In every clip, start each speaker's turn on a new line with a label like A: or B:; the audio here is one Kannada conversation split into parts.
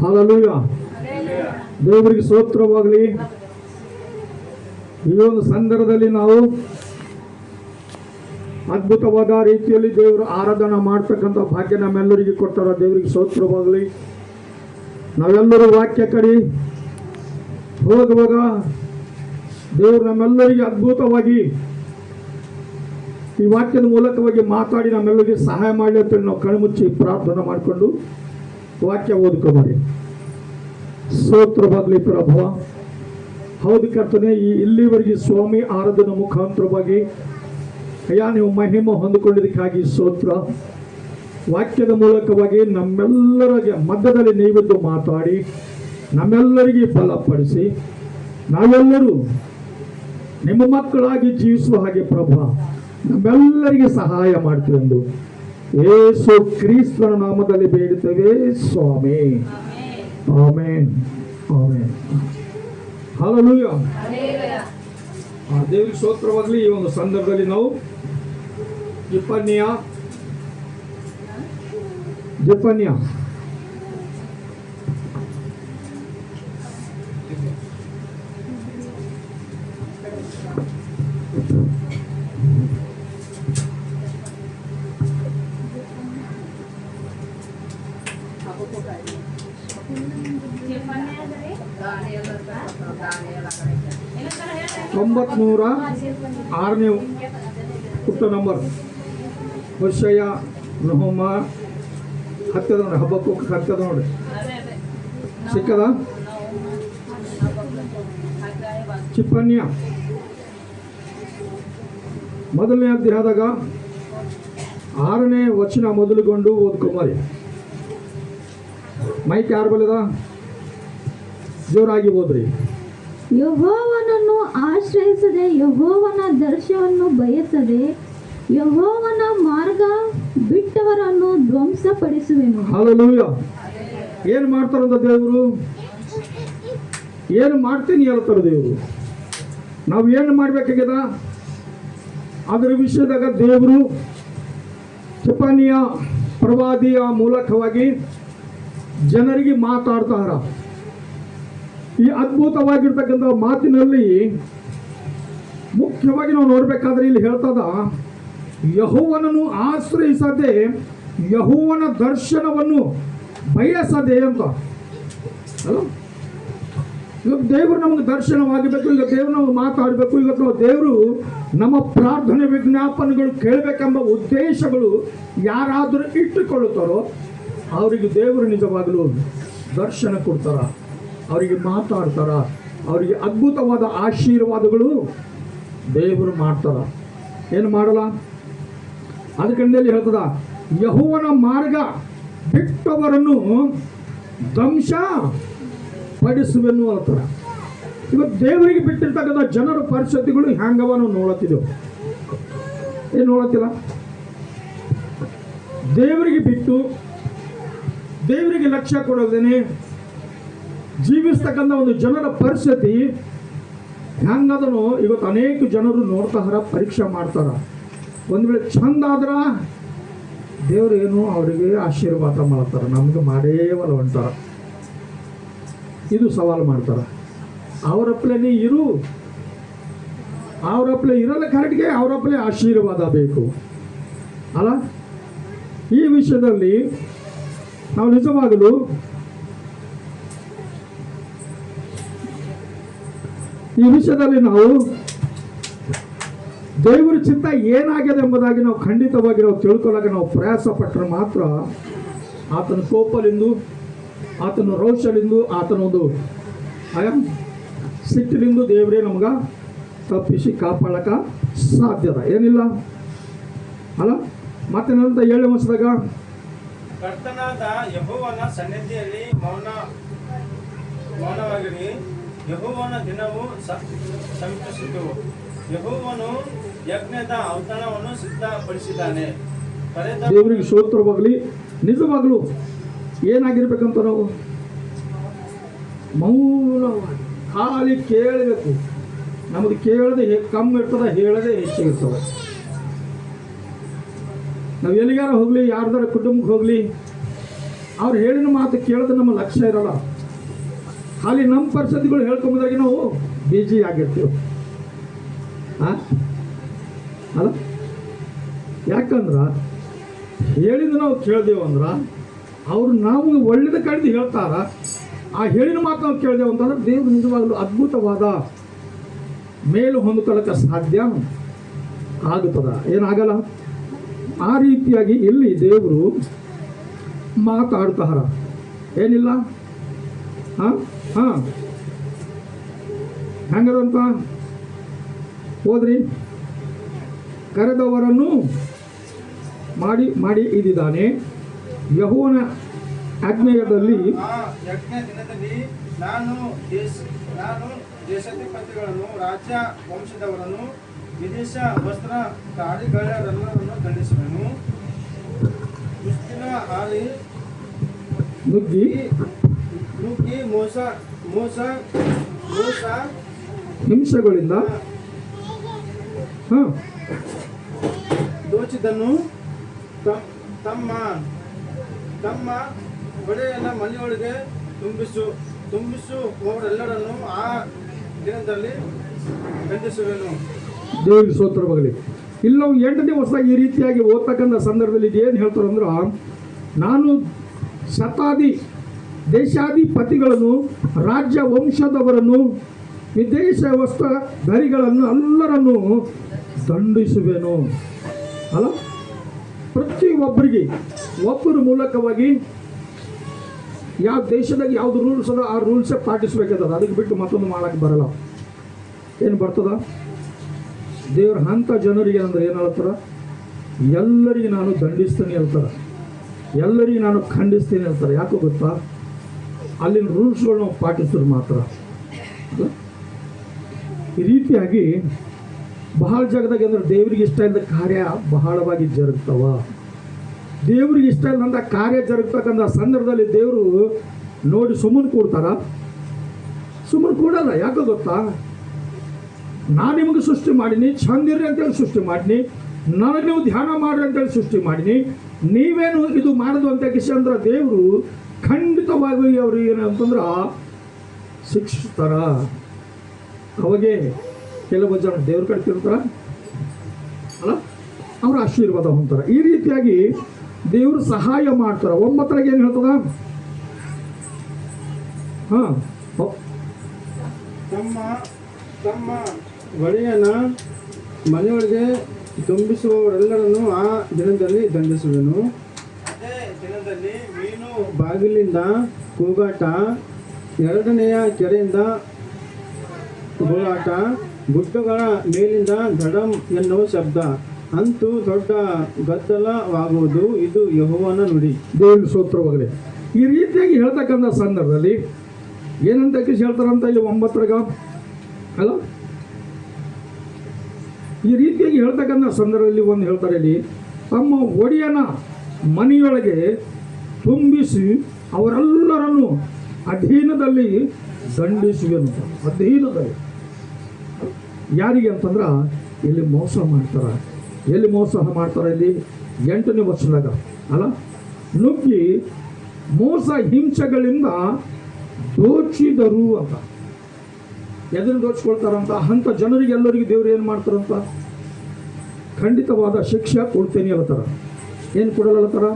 A: ಹಲ್ಲೆಲೂಯಾ. ದೇವರಿಗೆ ಸ್ತೋತ್ರವಾಗಲಿ. ಈ ಒಂದು ಸಂದರ್ಭದಲ್ಲಿ ನಾವು ಅದ್ಭುತವಾದ ರೀತಿಯಲ್ಲಿ ದೇವರು ಆರಾಧನೆ ಮಾಡ್ತಕ್ಕಂಥ ಭಾಗ್ಯ ನಮ್ಮೆಲ್ಲರಿಗೆ ಕೊಟ್ಟಾರ. ದೇವರಿಗೆ ಸ್ತೋತ್ರವಾಗಲಿ. ನಾವೆಲ್ಲರೂ ವಾಕ್ಯ ಕಡೆ ಹೋಗುವಾಗ ದೇವರು ನಮ್ಮೆಲ್ಲರಿಗೆ ಅದ್ಭುತವಾಗಿ ಈ ವಾಕ್ಯದ ಮೂಲಕವಾಗಿ ಮಾತಾಡಿ ನಮ್ಮೆಲ್ಲರಿಗೆ ಸಹಾಯ ಮಾಡಲಿ ಅಂತ ನಾವು ಕಣ್ಮುಚ್ಚಿ ಪ್ರಾರ್ಥನೆ ಮಾಡಿಕೊಂಡು ವಾಕ್ಯ ಓದ್ಕೋಬಾರಿ. ಸ್ತೋತ್ರವಾಗಲಿ ಪ್ರಭು. ಹೌದು ಕರ್ತನೆ, ಈ ಇಲ್ಲಿವರೆಗೆ ಸ್ವಾಮಿ ಆರಾಧನೆ ಮುಖಾಂತರವಾಗಿ ಅಯ್ಯ ನೀವು ಮಹಿಮೆ ಹೊಂದಿಕೊಂಡಿದ್ದಕ್ಕಾಗಿ ಸ್ತೋತ್ರ. ವಾಕ್ಯದ ಮೂಲಕವಾಗಿ ನಮ್ಮೆಲ್ಲರಿಗೆ ಮಧ್ಯದಲ್ಲಿ ನೀವಿದ್ದು ಮಾತಾಡಿ ನಮ್ಮೆಲ್ಲರಿಗೆ ಬಲಪಡಿಸಿ ನಾವೆಲ್ಲರೂ ನಿಮ್ಮ ಮಕ್ಕಳಾಗಿ ಜೀವಿಸುವ ಹಾಗೆ ಪ್ರಭು ನಮ್ಮೆಲ್ಲರಿಗೆ ಸಹಾಯ ಮಾಡ್ತೀರೆಂದು ಯೇಸು ಕ್ರಿಸ್ತನ ನಾಮದಲ್ಲಿ ಬೇಡುತ್ತೇವೆ ಸ್ವಾಮಿ. ಆಮೆನ್, ಆಮೆನ್. ಹಲ್ಲೆಲೂಯಾ. ದೇವರಿಗೆ ಸ್ತೋತ್ರವಾಗಲಿ. ಈ ಒಂದು ಸಂದರ್ಭದಲ್ಲಿ ನಾವು ಜೆಫನ್ಯ 96ನೇ ಪುಟ್ಟ ನಂಬರ್. ವರ್ಷಯ ನಹೋಮ ಹತ್ತದ ನೋಡಿ, ಹಬ್ಬಕ್ಕೂ ಹತ್ತದ ನೋಡಿ, ಸಿಕ್ಕದ ಚಿಪ್ಪನ್ಯ ಮೊದಲನೇ ಅಧ್ಯಾಯದಾಗ 6ನೇ ವಚನ ಮೊದಲುಗೊಂಡು ಓದ್ಕೊಂಬರಿ. ಮೈಕ್ ಯಾರು ಬಲ್ಲದ ಜೋರಾಗಿ ಓದ್ರಿ.
B: ಯೆಹೋವನನ್ನು ಆಶ್ರಯಿಸದೆ, ಯೆಹೋವನ ದರ್ಶನವನ್ನು ಬಯಸದೆ, ಯೆಹೋವನ ಮಾರ್ಗ ಬಿಟ್ಟವರನ್ನು ಧ್ವಂಸಪಡಿಸುವೆನು.
A: ಹಲ್ಲೆಲೂಯಾ. ಏನು ಮಾಡ್ತಾರಂತ ದೇವರು? ಏನು ಮಾಡ್ತೀನಿ ಹೇಳ್ತಾರೆ ದೇವರು. ನಾವು ಏನು ಮಾಡಬೇಕಾಗ್ಯದ ಅದರ ವಿಷಯದಾಗ ದೇವರು ಜೆಫನ್ಯ ಪ್ರವಾದಿಯ ಮೂಲಕವಾಗಿ ಜನರಿಗೆ ಮಾತಾಡ್ತಾರ. ಈ ಅದ್ಭುತವಾಗಿರ್ತಕ್ಕಂಥ ಮಾತಿನಲ್ಲಿ ಮುಖ್ಯವಾಗಿ ನಾವು ನೋಡಬೇಕಾದ್ರೆ ಇಲ್ಲಿ ಹೇಳ್ತದ, ಯೆಹೋವನನ್ನು ಆಶ್ರಯಿಸದೆ ಯೆಹೋವನ ದರ್ಶನವನ್ನು ಬಯಸದೆ ಅಂತ ಅಲ್ಲ. ಇವತ್ತು ದೇವರು ನಮಗೆ ದರ್ಶನವಾಗಬೇಕು, ಈಗ ದೇವರು ನಮಗೆ ಮಾತಾಡಬೇಕು, ಇವತ್ತು ನಾವು ದೇವರು ನಮ್ಮ ಪ್ರಾರ್ಥನೆ ವಿಜ್ಞಾಪನೆಗಳು ಕೇಳಬೇಕೆಂಬ ಉದ್ದೇಶಗಳು ಯಾರಾದರೂ ಇಟ್ಟುಕೊಳ್ಳುತ್ತಾರೋ ಅವರಿಗೆ ದೇವರು ನಿಜವಾಗಲೂ ದರ್ಶನ ಕೊಡ್ತಾರ, ಅವರಿಗೆ ಮಾತಾಡ್ತಾರ, ಅವರಿಗೆ ಅದ್ಭುತವಾದ ಆಶೀರ್ವಾದಗಳು ದೇವರು ಮಾಡ್ತಾರ. ಏನು ಮಾಡಲ್ಲ? ಅದಕ್ಕಂದಲ್ಲಿ ಹೇಳ್ತದ, ಯೆಹೋವನ ಮಾರ್ಗ ಬಿಟ್ಟವರನ್ನು ಧ್ವಂಸ ಪಡಿಸುವೆನು ಅಂತಾರ. ಇವತ್ತು ದೇವರಿಗೆ ಬಿಟ್ಟಿರ್ತಕ್ಕಂಥ ಜನರ ಪರಿಸ್ಥಿತಿಗಳು ಹ್ಯಾಂಗವ ನಾವು ನೋಡತ್ತಿದ್ದೆವು. ಏನು ನೋಡತ್ತಿಲ್ಲ? ದೇವರಿಗೆ ಬಿಟ್ಟು ದೇವರಿಗೆ ಲಕ್ಷ್ಯ ಕೊಡೋದೇನೆ ಜೀವಿಸ್ತಕ್ಕಂಥ ಒಂದು ಜನರ ಪರಿಸ್ಥಿತಿ ಹೆಂಗದನೋ ಇವತ್ತು ಅನೇಕ ಜನರು ನೋಡ್ತಾರ, ಪರೀಕ್ಷೆ ಮಾಡ್ತಾರ. ಒಂದು ವೇಳೆ ಚಂದ ಆದ್ರ ದೇವರು ಏನು ಅವರಿಗೆ ಆಶೀರ್ವಾದ ಮಾಡ್ತಾರ, ನಮ್ಗೆ ಮಾಡೇವಲ್ಲ ಅಂತಾರ. ಇದು ಸವಾಲು ಮಾಡ್ತಾರ. ಅವರಪ್ಪಲೆ ನೀ ಇರು, ಅವರಪ್ಪಲೆ ಇರಲ್ಲ ಕರೆಕ್ಟ್ಗೆ, ಅವರಪ್ಪಲೆ ಆಶೀರ್ವಾದ ಬೇಕು ಅಲ್ಲ. ಈ ವಿಷಯದಲ್ಲಿ ನಾವು ನಿಜವಾಗಲು ನಾವು ದೇವರ ಚಿತ್ತ ಏನಾಗಿದೆ ಎಂಬುದಾಗಿ ನಾವು ಖಂಡಿತವಾಗಿ ನಾವು ತಿಳ್ಕೊಳ್ಳೋಕೆ ನಾವು ಪ್ರಯಾಸ ಪಟ್ಟರೆ ಮಾತ್ರ ಆತನ ಕೋಪಲಿಂದು, ಆತನ ರೋಷಲಿಂದು, ಆತನ ಒಂದು ಸಿಟ್ಟಿನಿಂದ ದೇವರೇ ನಮ್ಗೆ ತಪ್ಪಿಸಿ ಕಾಪಾಡಕ ಸಾಧ್ಯದ ಏನಿಲ್ಲ ಅಲ್ಲ. ಮತ್ತೆ ನಂತರ 7ನೇ ವರ್ಷದಾಗ
C: ಕರ್ತನಾದ ಯೆಹೋವನ ಸನ್ನಿಧಿಯಲ್ಲಿ ಮೌನವಾಗಿರಿ, ಯೆಹೋವನ ದಿನವು ಸಮೀಪಿಸಿತು. ಯೆಹೋವನು ಯಜ್ಞದ ಔತಣವನ್ನು ಸಿದ್ಧಪಡಿಸಿದ್ದಾನೆ.
A: ದೇವರಿಗೆ ಸ್ತೋತ್ರವಾಗಲಿ. ನಿಜವಾಗಲೂ ಏನಾಗಿರ್ಬೇಕಂತ ನಾವು ಮೌನವಾಗಿ ಖಾಲಿ ಕೇಳಬೇಕು. ನಮಗೆ ಕೇಳದೆ ಕಮ್ಮಿ ಇರ್ತದೆ, ಹೇಳದೆ ಹೆಚ್ಚಿಗಿರ್ತದೆ. ನಾವು ಎಲ್ಲಿಗಾರ ಹೋಗಲಿ, ಯಾರ್ದಾರ ಕುಟುಂಬಕ್ಕೆ ಹೋಗಲಿ, ಅವ್ರು ಹೇಳಿದ ಮಾತು ಕೇಳಿದ್ರೆ ನಮ್ಮ ಲಕ್ಷ್ಯ ಇರಲ್ಲ. ಖಾಲಿ ನಮ್ಮ ಪರಿಸ್ಥಿತಿಗಳು ಹೇಳ್ಕೊಂಬಂದಾಗ ನಾವು ಬಿಜಿ ಆಗಿರ್ತೀವಿ. ಅಲ್ಲ, ಯಾಕಂದ್ರೆ ಹೇಳಿದ ನಾವು ಕೇಳ್ದೇವು ಅಂದ್ರೆ ಅವ್ರು ನಾವು ಒಳ್ಳೇದ ಕಡಿದು ಹೇಳ್ತಾರ. ಆ ಹೇಳಿನ ಮಾತು ನಾವು ಕೇಳ್ದೇವು ಅಂತಂದ್ರೆ ದೇವ್ರು ನಿಜವಾಗಲೂ ಅದ್ಭುತವಾದ ಮೇಲು ಹೊಂದ್ಕೊಳ್ಳೋಕ್ಕೆ ಸಾಧ್ಯ ಆಗುತ್ತದ, ಏನಾಗಲ್ಲ. ಆ ರೀತಿಯಾಗಿ ಇಲ್ಲಿ ದೇವರು ಮಾತಾಡ್ತಾರ, ಏನಿಲ್ಲ. ಹೆಂಗದಂತ ಹೋದ್ರಿ, ಕರೆದವರನ್ನು ಮಾಡಿ ಮಾಡಿ ಇದ್ದಿದ್ದಾನೆ. ಯೆಹೋವನ ಆಜ್ಞೆಯದಲ್ಲಿ
C: ಆ ಯಜ್ಞ ದಿನದಲ್ಲಿ ನಾನು ದೇಶಾಧಿಪತಿಗಳನ್ನು, ರಾಜ್ಯ ವಂಶದವರನ್ನು, ವಿದೇಶ ವಸ್ತ್ರ ಗಾಡಿಗಳೆಲ್ಲರನ್ನು ದಂಡಿಸುವೆನು. ಮುಸ್ತಿನ ಹಾರಿ
A: ನುಗ್ಗಿ
C: ಮೋಸ
A: ಹಿಂಸೆಗಳಿಂದ
C: ದೋಚಿದನ್ನು ತಮ್ಮ ತಮ್ಮ ಒಡೆಯನ ಮನೆಯೊಳಗೆ ತುಂಬಿಸುವವರೆಲ್ಲರನ್ನು ಆ ದಿನದಲ್ಲಿ ದಂಡಿಸುವೆನು.
A: ದೇವರಿಗೆ ಸ್ತೋತ್ರವಾಗಲಿ. ಇಲ್ಲಿ ನಾವು 8ನೇ ವರ್ಷ ಈ ರೀತಿಯಾಗಿ ಓದ್ತಕ್ಕಂಥ ಸಂದರ್ಭದಲ್ಲಿ ಏನು ಹೇಳ್ತಾರೆ ಅಂದ್ರೆ, ನಾನು ದೇಶಾಧಿಪತಿಗಳನ್ನು, ರಾಜ್ಯ ವಂಶದವರನ್ನು, ವಿದೇಶ ವಸ್ತ್ರಧಾರಿಗಳನ್ನು ಎಲ್ಲರನ್ನು ದಂಡಿಸುವೆನು. ಅಲ್ಲ, ಪ್ರತಿಯೊಬ್ಬರಿಗೆ ಒಬ್ಬರ ಮೂಲಕವಾಗಿ ಯಾವ ದೇಶದಾಗ ಯಾವ್ದು ರೂಲ್ಸ್ ಅದ ಆ ರೂಲ್ಸೇ ಪಾಟಿಸ್ಬೇಕಾಗ್ತದ. ಅದಕ್ಕೆ ಬಿಟ್ಟು ಮತ್ತೊಂದು ಮಾಡೋಕ್ಕೆ ಬರಲ್ಲ. ಏನು ಬರ್ತದ? ದೇವ್ರ ಅಂಥ ಜನರಿಗೆ ಅಂದ್ರೆ ಏನು ಹೇಳ್ತಾರ, ಎಲ್ಲರಿಗೆ ನಾನು ದಂಡಿಸ್ತೀನಿ ಹೇಳ್ತಾರೆ, ಎಲ್ಲರಿಗೆ ನಾನು ಖಂಡಿಸ್ತೀನಿ ಹೇಳ್ತಾರೆ. ಯಾಕೋ ಗೊತ್ತಾ? ಅಲ್ಲಿನ ರೂಲ್ಸ್ಗಳು ನಾವು ಪಾಟಿಸಿದ್ರು ಮಾತ್ರ. ಈ ರೀತಿಯಾಗಿ ಬಹಳ ಜಾಗದಾಗ ಅಂದ್ರೆ ದೇವ್ರಿಗೆ ಇಷ್ಟ ಇಲ್ಲದ ಕಾರ್ಯ ಬಹಳವಾಗಿ ಜರುಗ್ತಾವ. ದೇವ್ರಿಗೆ ಇಷ್ಟ ಇಲ್ಲದಂಥ ಕಾರ್ಯ ಜರುಗ್ತಕ್ಕಂಥ ಸಂದರ್ಭದಲ್ಲಿ ದೇವರು ನೋಡಿ ಸುಮ್ಮನೆ ಕೂಡ್ತಾರ? ಸುಮ್ಮನೆ ಕೂಡಲ್ಲ. ಯಾಕೋ ಗೊತ್ತಾ? ನಾನು ನಿಮಗೆ ಸೃಷ್ಟಿ ಮಾಡೀನಿ, ಚಂದಿರ್ರಿ ಅಂತೇಳಿ ಸೃಷ್ಟಿ ಮಾಡೀನಿ, ನನಗೆ ನೀವು ಧ್ಯಾನ ಮಾಡ್ರಿ ಅಂತೇಳಿ ಸೃಷ್ಟಿ ಮಾಡೀನಿ, ನೀವೇನು ಇದು ಮಾಡೋದು ಅಂತ ಕಿಶಂದ್ರ ದೇವರು ಖಂಡಿತವಾಗಿ ಅವರು ಏನಂತಂದ್ರೆ ಶಿಕ್ಷಿಸ್ತಾರ. ಅವಾಗೇ ಕೆಲವು ಜನ ದೇವ್ರ ಕಡೆ ತಿರ್ತಾರ ಅಲ್ಲ, ಅವ್ರ ಆಶೀರ್ವಾದ ಹೊಂತಾರ. ಈ ರೀತಿಯಾಗಿ ದೇವರು ಸಹಾಯ ಮಾಡ್ತಾರ. 9 ಏನು ಹೇಳ್ತದ?
C: ತಮ್ಮ ಒಡೆಯನ ಮನೆಯೊಳಗೆ ತುಂಬಿಸುವವರೆಲ್ಲರನ್ನು ಆ ದಿನದಲ್ಲಿ ದಂಡಿಸುವೆನು. ಅದೇ ದಿನದಲ್ಲಿ ಮೀನು ಬಾಗಿಲಿಂದ ಕೂಗಾಟ, 2ನೆಯ ಕೆರೆಯಿಂದ ಗೋಳಾಟ, ಗುಡ್ಡಗಳ ಮೇಲಿಂದ ಧಡಂ ಎನ್ನುವ ಶಬ್ದ, ಅಂತೂ ದೊಡ್ಡ ಗದ್ದಲವಾಗುವುದು. ಇದು ಯೆಹೋವನ ನುಡಿ.
A: ದೇವ್ರಿಗೆ ಸ್ತೋತ್ರವಾಗಲಿ. ಈ ರೀತಿಯಾಗಿ ಹೇಳ್ತಕ್ಕಂಥ ಸಂದರ್ಭದಲ್ಲಿ ಏನಂತ ಹೇಳ್ತಾರಂತ ಇಲ್ಲಿ 9 ಅಲ್ಲ, ಈ ರೀತಿಯಾಗಿ ಹೇಳ್ತಕ್ಕಂಥ ಸಂದರ್ಭದಲ್ಲಿ ಒಂದು ಹೇಳ್ತಾರೆ ಇಲ್ಲಿ, ತಮ್ಮ ಒಡೆಯನ ಮನೆಯೊಳಗೆ ತುಂಬಿಸಿ ಅವರೆಲ್ಲರನ್ನು ಅಧೀನದಲ್ಲಿ ದಂಡಿಸುವೆನು. ಅಧೀನದಲ್ಲಿ ಯಾರಿಗೆ ಅಂತಂದ್ರೆ ಇಲ್ಲಿ ಮೋಸ ಮಾಡ್ತಾರೆ. ಎಲ್ಲಿ ಮೋಸ ಮಾಡ್ತಾರೆ? ಇಲ್ಲಿ 8ನೇ ವರ್ಷದಾಗ ಅಲ್ಲ, ನುಗ್ಗಿ ಮೋಸ ಹಿಂಸೆಗಳಿಂದ ದೋಚಿದರು ಅಂತ. ಎದನ್ನು ದೋಚಿಕೊಳ್ತಾರಂತ? ಅಂಥ ಜನರಿಗೆ ಎಲ್ಲರಿಗೆ ದೇವ್ರು ಏನು ಮಾಡ್ತಾರಂತ? ಖಂಡಿತವಾದ ಶಿಕ್ಷೆ ಕೊಡ್ತೇನೆ ಹೇಳ್ತಾರ. ಏನು ಕೊಡಲ್ಲತ್ತಾರ?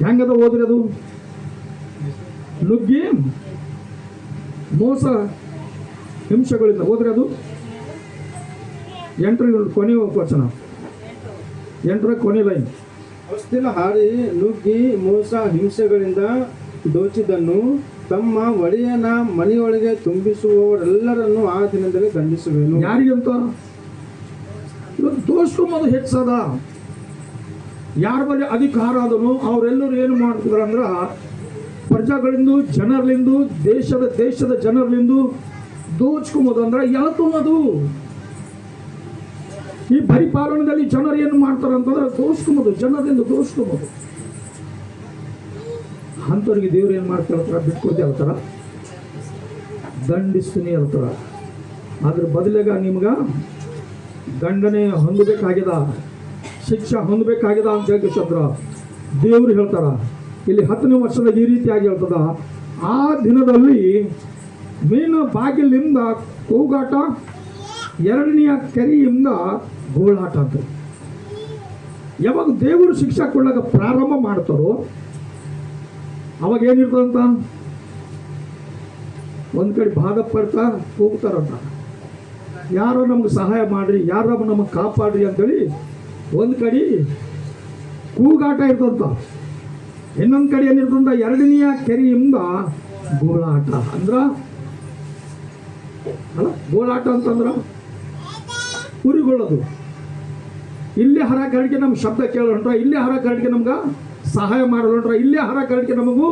A: ಹೆಂಗದ ಹೋದ್ರಿ ಅದು? ನುಗ್ಗಿ ಮೋಸ ಹಿಂಸೆಗಳಿಂದ ಹೋದ್ರೆ ಅದು 8ರ ಕೊನೆ ವಚನ, 8ರ ಕೊನೆ ಲೈನ್.
C: ಹೊಸ್ತಿಲ ಹಾರಿ ನುಗ್ಗಿ ಮೋಸ ಹಿಂಸೆಗಳಿಂದ ದೋಚಿದನ್ನು ತಮ್ಮ ಒಡೆಯನ ಮನೆಯೊಳಗೆ ತುಂಬಿಸುವವರೆಲ್ಲರನ್ನು ಆ ದಿನದಲ್ಲಿ ದಂಡಿಸುವೆನು.
A: ಯಾರಿಗಂತ? ಇವತ್ತು ದೋಷಕೊಂಬದು ಹೆಚ್ಚದ. ಯಾರ ಬಳಿ ಅಧಿಕಾರ ಅದನ್ನು ಅವರೆಲ್ಲರೂ ಏನು ಮಾಡ್ತಿದ್ರು ಅಂದ್ರೆ, ಪ್ರಜೆಗಳಿಂದ, ಜನರಲಿಂದ, ದೇಶದ ಜನರಲಿಂದ ದೋಚ್ಕೊಂಬೋದು ಅಂದ್ರೆ ಯಾತದು? ಈ ಪರಿಪಾಲನೆಯಲ್ಲಿ ಜನರು ಏನು ಮಾಡ್ತಾರೆ ಅಂತಂದ್ರೆ ದೋಚ್ಕೊಂಬೋದು, ಜನರಿಂದ ದೋಚ್ಕೊಂಬೋದು. ಅಂಥವ್ರಿಗೆ ದೇವ್ರು ಏನು ಮಾಡ್ತಾ ಬಿಟ್ಕೊಡ್ತಿ ಹೇಳ್ತಾರ, ದಂಡಿಸ್ತೀನಿ ಹೇಳ್ತಾರ. ಅದ್ರ ಬದಲಾಗ ನಿಮ್ಗೆ ದಂಡನೆ ಹೊಂದಬೇಕಾಗ್ಯದ, ಶಿಕ್ಷೆ ಹೊಂದಬೇಕಾಗ್ಯದ ಅಂತ ಹೇಳಿ ಚಂದ್ರ ದೇವರು ಹೇಳ್ತಾರ ಇಲ್ಲಿ 10ನೇ ವರ್ಷದ ಈ ರೀತಿಯಾಗಿ ಹೇಳ್ತದ, ಆ ದಿನದಲ್ಲಿ ಮೀನು ಬಾಗಿಲಿಂದ ಕೂಗಾಟ, 2ನೆಯ ಕೆರೆಯಿಂದ ಗೋಳಾಟ ಅಂತ. ಯಾವಾಗ ದೇವರು ಶಿಕ್ಷೆ ಕೊಡ್ಲಾಕ ಪ್ರಾರಂಭ ಮಾಡ್ತಾರೋ ಅವಾಗ ಏನಿರ್ತದಂತ, ಒಂದು ಕಡೆ ಬಾಧ ಪಡ್ತಾ ಕೂಗ್ತಾರಂತ, ಯಾರೋ ನಮ್ಗೆ ಸಹಾಯ ಮಾಡ್ರಿ, ಯಾರೋ ನಮಗೆ ಕಾಪಾಡ್ರಿ ಅಂತೇಳಿ ಒಂದು ಕಡೆ ಕೂಗಾಟ ಇರ್ತಂತ. ಇನ್ನೊಂದು ಕಡೆ ಏನಿರ್ತಂತ, 2ನೆಯ ಕೆರೆಯಿಂದ ಗೋಳಾಟ ಅಂದ್ರ ಅಲ್ಲ, ಗೋಳಾಟ ಅಂತಂದ್ರ ಉರಿಗೊಳ್ಳೋದು. ಇಲ್ಲೇ ಹರ ಕರಡಿಗೆ ನಮ್ಗೆ ಶಬ್ದ ಕೇಳೋಣ, ಇಲ್ಲೇ ಹರ ಕರಡಿಗೆ ನಮ್ಗೆ ಸಹಾಯ ಮಾಡಲು, ಇಲ್ಲೇ ಹರ ಕರಡಿಗೆ ನಮಗೂ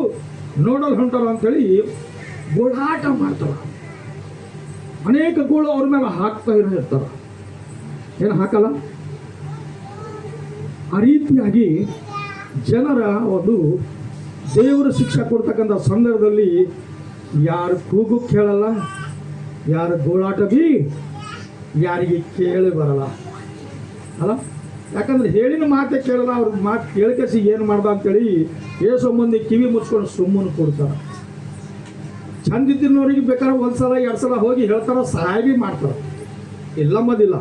A: ನೋಡಲು ಹೊಂಟಾರ ಅಂತೇಳಿ ಗೋಳಾಟ ಮಾಡ್ತಾರ. ಅನೇಕ ಗೋಳು ಅವ್ರ ಮೇಲೆ ಹಾಕ್ತಾ ಇರ್ತಾರ, ಏನು ಹಾಕಲ್ಲ. ಆ ರೀತಿಯಾಗಿ ಜನರ ಒಂದು ದೇವರು ಶಿಕ್ಷೆ ಕೊಡ್ತಕ್ಕಂಥ ಸಂದರ್ಭದಲ್ಲಿ ಯಾರು ಕೂಗು ಕೇಳಲ್ಲ, ಯಾರು ಗೋಳಾಟ ಬಿ ಯಾರಿಗೆ ಕೇಳಿ ಬರಲ್ಲ ಅಲ್ಲ. ಯಾಕಂದ್ರೆ ಹೇಳಿನ ಮಾತೇ ಕೇಳಲ್ಲ, ಅವ್ರ ಮಾತು ಕೇಳ್ಕೇಸಿ ಏನು ಮಾಡ್ದ ಅಂತೇಳಿ ಏಸೋ ಮಂದಿ ಕಿವಿ ಮುಚ್ಕೊಂಡು ಸುಮ್ಮನೆ ಕೊಡ್ತಾರೆ. ಚಂದಿದ್ದವ್ರಿಗೆ ಬೇಕಾದ್ರೆ 1 ಸಲ 2 ಸಲ ಹೋಗಿ ಹೇಳ್ತಾರ, ಸಹಾಯ ಬಿ ಮಾಡ್ತಾರೆ, ಇಲ್ಲ ಮದಿಲ್ಲ.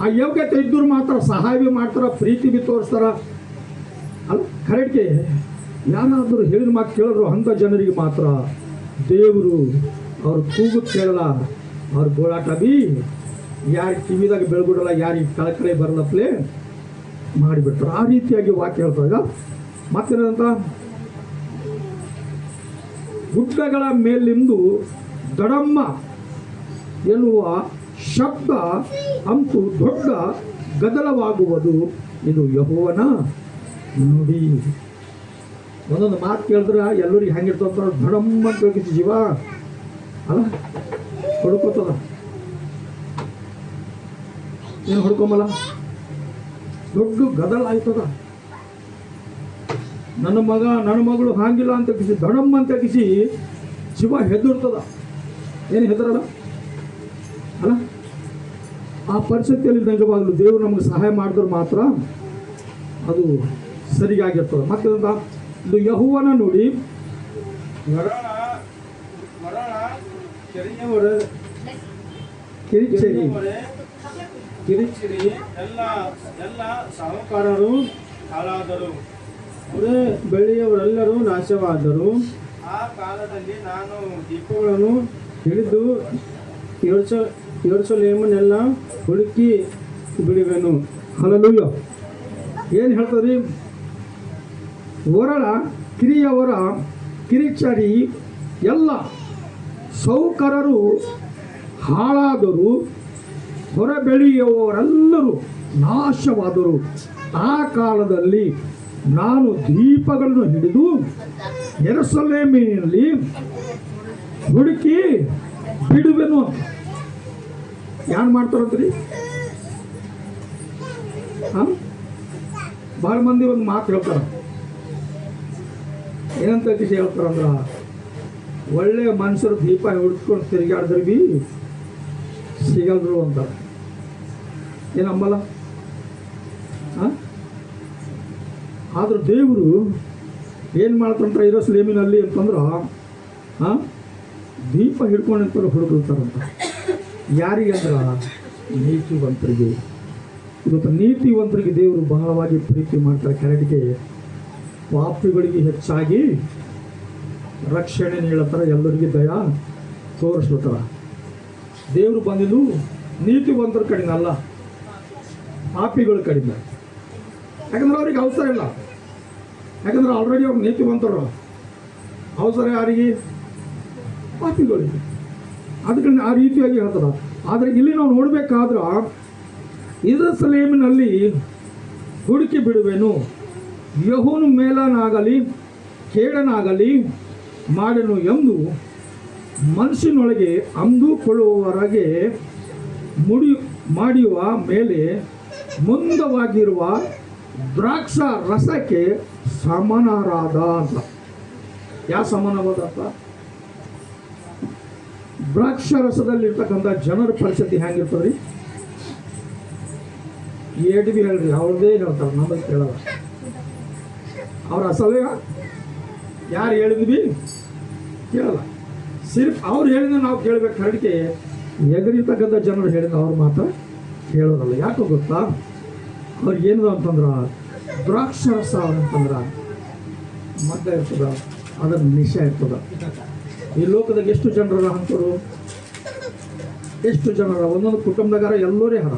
A: ಆ ಯೋಗ್ಯತೆ ಇದ್ದವ್ರು ಮಾತ್ರ ಸಹಾಯ ಬಿ ಮಾಡ್ತಾರ, ಪ್ರೀತಿ ಬಿ ತೋರಿಸ್ತಾರ ಅಲ್ಲ. ಕರೆಕ್ಟ್ಗೆ ಯಾರಾದರೂ ಹೇಳಿದ ಮಾತು ಕೇಳಿದ್ರು ಅಂಥ ಜನರಿಗೆ ಮಾತ್ರ ದೇವರು ಅವ್ರ ಕೂಗು ಕೇಳಲ್ಲ, ಅವ್ರ ಗೋಳಾಟ ಬಿ ಯಾರಿಗೆ ಕಿವಿದಾಗ ಬೆಳಗುಡಲ್ಲ, ಯಾರಿಗೆ ಕಳಕಳೆ ಬರಲಪ್ಲೆ ಮಾಡಿಬಿಡ್ತಾರೆ. ಆ ರೀತಿಯಾಗಿ ವಾಕ್ಯ ಹೇಳ್ತಾರೆ. ಮತ್ತೇನಂತ, ಗುಡ್ಡಗಳ ಮೇಲಿಂದು ದಡಮ್ಮ ಎನ್ನುವ ಶಬ್ದ ಅಂತೂ ದೊಡ್ಡ ಗದ್ದಲವಾಗುವುದು, ಇದು ಯೆಹೋವನ ನುಡಿ. ಒಂದೊಂದು ಮಾತು ಕೇಳಿದ್ರೆ ಎಲ್ಲರಿಗೆ ಹೆಂಗಿರ್ತಂತ ದಡಮ್ಮ ಅಂತ ಹೇಳ್ಕಿಸಿ ಜೀವ ಅಲ್ಲ ಹೊಡ್ಕೋತದ. ಏನು ಹೊಡ್ಕೊಂಬಲ್ಲ, ದೊಡ್ಡ ಗದಲ ಆಯ್ತದ. ನನ್ನ ಮಗ ನನ್ನ ಮಗಳು ಹಾಗಿಲ್ಲ ಅಂತ ಕಿಸಿ ದಡಮ್ಮ ಅಂತ ಕಿಸಿ ಶಿವ ಹೆದರ್ತದ. ಏನು ಹೆದರಲ್ಲ ಅಲ್ಲ. ಆ ಪರಿಸ್ಥಿತಿಯಲ್ಲಿ ನಿಜವಾಗಲು ದೇವರು ನಮಗೆ ಸಹಾಯ ಮಾಡಿದ್ರೆ ಮಾತ್ರ ಅದು ಸರಿಯಾಗಿರ್ತದೆ. ಮತ್ತೆ ಇದು ಯೆಹೋವನ ನುಡಿ,
C: ಕಿರಿಚಿರಿ ಎಲ್ಲ ಸಾಹುಕಾರರು ಹಾಳಾದರು, ಬೆಳೆಯವರೆಲ್ಲರೂ ನಾಶವಾದರು. ಆ ಕಾಲದಲ್ಲಿ ನಾನು ದೀಪಗಳನ್ನು ಹಿಡಿದು ಯೆರೂಸಲೇಮನ್ನೆಲ್ಲ ಹುಡುಕಿ ಬಿಡುವೆನು.
A: ಹಲ್ಲೆಲೂಯ. ಏನು ಹೇಳ್ತದ್ರಿ, ಹೊರಳ ಕಿರಿಯವರ ಕಿರಿಚರಿ ಎಲ್ಲ ಸೌಕರರು ಹಾಳಾದರು, ಹೊರಬೆಳೆಯುವವರೆಲ್ಲರೂ ನಾಶವಾದರು. ಆ ಕಾಲದಲ್ಲಿ ನಾನು ದೀಪಗಳನ್ನು ಹಿಡಿದು ಯೆರೂಸಲೇಮಿನಲ್ಲಿ ಹುಡುಕಿ ಬಿಡುವೆನು. ಯಾರು ಮಾಡ್ತಾರಂತ್ರಿ? ಭಾಳ ಮಂದಿ ಒಂದು ಮಾತು ಹೇಳ್ತಾರ, ಏನಂತ ಹೇಳ್ತಾರಂದ್ರ, ಒಳ್ಳೆಯ ಮನುಷ್ಯರು ದೀಪ ಹಿಡಿದ್ಕೊಂಡು ತಿರುಗಾಡಿದ್ರೆ ಬಿ ಸಿಗಲ್ರು ಅಂತ. ಏನಂಬಲ್ಲ. ಆದ್ರೆ ದೇವರು ಏನು ಮಾಡ್ತಾರಂತ ಯೆರೂಸಲೇಮಿನಲ್ಲಿ ಅಂತಂದ್ರೆ ದೀಪ ಹಿಡ್ಕೊಂಡು ನಿಂತರು ಹುಡುಕ್ತಾರಂತ. ಯಾರಿಗೆ ಅಂದ್ರೆ ನೀತಿವಂತರಿಗೆ. ಇವತ್ತು ನೀತಿವಂತರಿಗೆ ದೇವರು ಬಹಳವಾಗಿ ಪ್ರೀತಿ ಮಾಡ್ತಾರೆ. ಕರೆಕ್ಟ್ಗೆ ಪಾಪಿಗಳಿಗೆ ಹೆಚ್ಚಾಗಿ ರಕ್ಷಣೆ ನೀಡತ್ತಾರ, ಎಲ್ಲರಿಗೆ ದಯಾ ತೋರಿಸ್ಲತ್ತಾರ. ದೇವರು ಬಂದಿದ್ದು ನೀತಿವಂತರ ಕಡಿಮೆ ಅಲ್ಲ, ಪಾಪಿಗಳ ಕಡಿಮೆ. ಯಾಕಂದ್ರೆ ಅವ್ರಿಗೆ ಅವಸರ ಇಲ್ಲ, ಯಾಕಂದ್ರೆ ಆಲ್ರೆಡಿ ಅವ್ರು ನೀತಿವಂತರು. ಅವಸರ ಯಾರಿಗೆ? ಪಾಪಿಗಳಿಗೆ. ಅದಕ್ಕೆ ಆ ರೀತಿಯಾಗಿ ಹೇಳ್ತಾರೆ. ಆದರೆ ಇಲ್ಲಿ ನಾವು ನೋಡಬೇಕಾದ್ರೆ ಯೆರೂಸಲೇಮಿನಲ್ಲಿ ಹುಡುಕಿ ಬಿಡುವೆನು, ಯೆಹೋವನು ಮೇಲನಾಗಲಿ ಕೇಡನಾಗಲಿ ಮಾಡೆನು ಎಂದು ಮನಸ್ಸಿನೊಳಗೆ ಅಂದುಕೊಳ್ಳುವವರೆಗೆ ಮಾಡಿಯುವ ಮೇಲೆ ಮುಂದವಾಗಿರುವ ದ್ರಾಕ್ಷ ರಸಕ್ಕೆ ಸಮಾನರಾದ ಅಂತ. ಯಾವ ಸಮಾನವಾದ ಅಂತ? ದ್ರಾಕ್ಷ ರಸದಲ್ಲಿರ್ತಕ್ಕಂಥ ಜನರ ಪರಿಸ್ಥಿತಿ ಹೆಂಗಿರ್ತದ್ರಿ? ಏಟ್ ಬಿ ಹೇಳ್ರಿ, ಅವ್ರದ್ದೇ ಹೇಳ್ತಾರೆ, ನಮ್ಮಲ್ಲಿ ಕೇಳಲ್ಲ. ಅವ್ರ ಅಸಲೇ ಯಾರು ಹೇಳಿದ್ವಿ ಕೇಳಲ್ಲ. ಸಿರ್ಫ್ ಅವ್ರು ಹೇಳಿದ ನಾವು ಕೇಳಬೇಕು. ಕರಡಿಕೆ ಎಗರಿತಕ್ಕಂಥ ಜನರು ಹೇಳಿದ ಅವ್ರು ಮಾತ್ರ ಕೇಳೋದಲ್ಲ. ಯಾಕೆ ಗೊತ್ತಾ? ಅವ್ರಿಗೆ ಏನಿದೆ ಅಂತಂದ್ರೆ ದ್ರಾಕ್ಷರಸ ಅಂತಂದ್ರೆ ಮದ್ದ ಇರ್ತದ, ಅದರ ನಿಶೆ ಇರ್ತದ. ಈ ಲೋಕದಾಗ ಎಷ್ಟು ಜನರ ಅಂತರು, ಎಷ್ಟು ಜನರ ಒಂದೊಂದು ಕುಟುಂಬದಾಗಾರ ಎಲ್ಲೋರೇ ಹರ,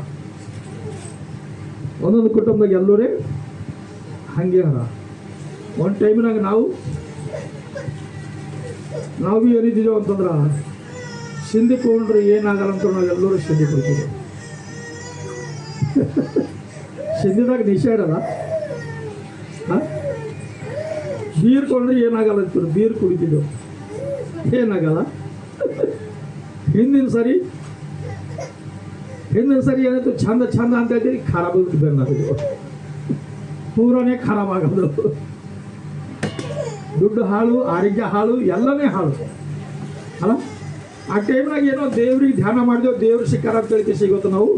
A: ಒಂದೊಂದು ಕುಟುಂಬದಾಗ ಎಲ್ಲೋರೇ ಹಂಗೆ ಹರ. ಒಂದು ಟೈಮಿನಾಗ ನಾವು ಏನಿದ್ದೀವಿ ಅಂತಂದ್ರೆ ಸಿಂಧಿ ಕೊಂಡ್ರೆ ಏನಾಗಲ್ಲ ಅಂತ ನಾವು ಎಲ್ಲರೂ ಸಿಂಧಿ ಕುಡಿತೀವಿ. ಸಿಂಧಿದಾಗ ನಿಶೆ ಇರಲ್ಲ. ಬೀರ್ ಕೊಂಡ್ರೆ ಏನಾಗಲ್ಲ ಅಂತಾರೆ, ಬೀರ್ ಕುಡಿತಿದ್ದೆವು ಏನಾಗಲ್ಲ. ಹಿಂದಿನ ಸರಿ ಏನಾಯ್ತು, ಚಂದ ಅಂತ ಹೇಳ್ತೀವಿ, ಖರಾಬ್ ಬಂದಿದ್ದು ಪೂರನೇ ಖರಾಬ್ ಆಗೋದು. ದುಡ್ಡು ಹಾಳು, ಆರೋಗ್ಯ ಹಾಳು, ಎಲ್ಲನೇ ಹಾಳು ಅಲ್ಲ. ಆ ಟೈಮ್ನಾಗ ಏನೋ ದೇವ್ರಿಗೆ ಧ್ಯಾನ ಮಾಡಿದೆವು, ದೇವ್ರ ಸಿಕ್ಕಾರ ಅಂತ ಹೇಳಿಕೆ ಸಿಗೋದು ನಾವು.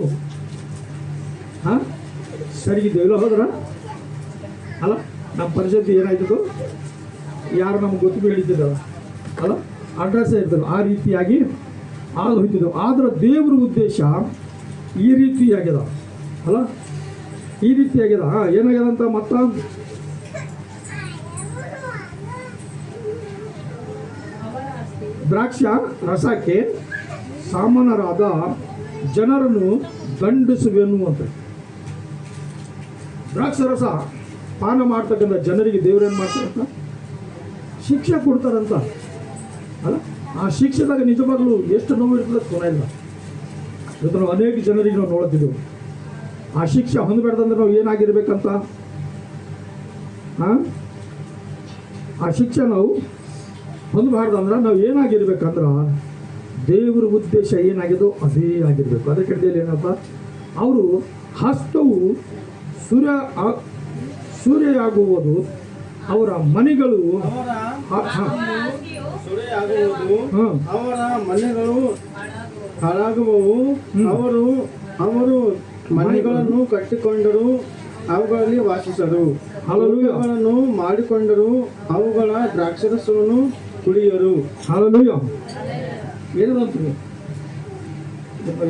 A: ಸರಿಗಿದ್ದೇವಿಲ್ಲ ಹೋದ್ರ ಅಲ್ಲ. ನಮ್ಮ ಪರಿಸ್ಥಿತಿ ಏನಾಯ್ತದು, ಯಾರು ನಮ್ಗೆ ಗೊತ್ತು ಹೇಳಿದ್ದಲ್ಲ ಅಲ್ಲ, ಅಡ್ರೆಸ್ ಇರ್ತದೆ. ಆ ರೀತಿಯಾಗಿ ಆಗ ಹೋಯ್ತಿದ್ದೆವು. ಆದ್ರೆ ದೇವ್ರ ಉದ್ದೇಶ ಈ ರೀತಿಯಾಗ್ಯದ ಅಲ್ಲ, ಈ ರೀತಿಯಾಗ್ಯದ. ಏನಾಗ್ಯದಂತ ಮತ್ತ ದ್ರಾಕ್ಷ ರಸಕ್ಕೆ ಸಾಮಾನ್ಯರಾದ ಜನರನ್ನು ದಂಡಿಸುವೆನು ಅಂತ. ದ್ರಾಕ್ಷರಸ ಪಾನ ಮಾಡ್ತಕ್ಕಂಥ ಜನರಿಗೆ ದೇವ್ರೇನು ಮಾಡ್ತಾರಂತ, ಶಿಕ್ಷೆ ಕೊಡ್ತಾರಂತ ಅಲ್ಲ. ಆ ಶಿಕ್ಷೆದಾಗ ನಿಜವಾಗ್ಲೂ ಎಷ್ಟು ನೋವು ಇರ್ತದೆ ಕೊನೆ ಇಲ್ಲ. ಇವತ್ತು ನಾವು ಅನೇಕ ಜನರಿಗೆ ನಾವು ನೋಡ್ತಿದ್ದೆವು. ಆ ಶಿಕ್ಷೆ ಹೊಂದಬೇಡ್ದಂದ್ರೆ ನಾವು ಏನಾಗಿರ್ಬೇಕಂತ, ಆ ಶಿಕ್ಷೆ ನಾವು ಹೊಂದಬಾರ್ದಂದ್ರೆ ನಾವು ಏನಾಗಿರ್ಬೇಕಂದ್ರೆ ದೇವರ ಉದ್ದೇಶ ಏನಾಗಿದೋ ಅದೇ ಆಗಿರಬೇಕು. ಅದಕ್ಕೆ ಏನಪ್ಪ, ಅವರು ಹಸ್ತವು ಸೂರ್ಯಾಗುವುದು, ಅವರ ಮನೆಗಳು
C: ಅವರ ಮನೆಗಳು ಹಾಳಾಗುವವು. ಅವರು ಮನೆಗಳನ್ನು ಕಟ್ಟಿಕೊಂಡರು, ಅವುಗಳಲ್ಲಿ ವಾಸಿಸರು. ಅವುಗಳನ್ನು ಮಾಡಿಕೊಂಡರು, ಅವುಗಳ ದ್ರಾಕ್ಷರಸವನ್ನು ಕುಡಿಯರು.
A: ಹಾಲೆಲೂಯಾ. ಏನಂತೀವಿ,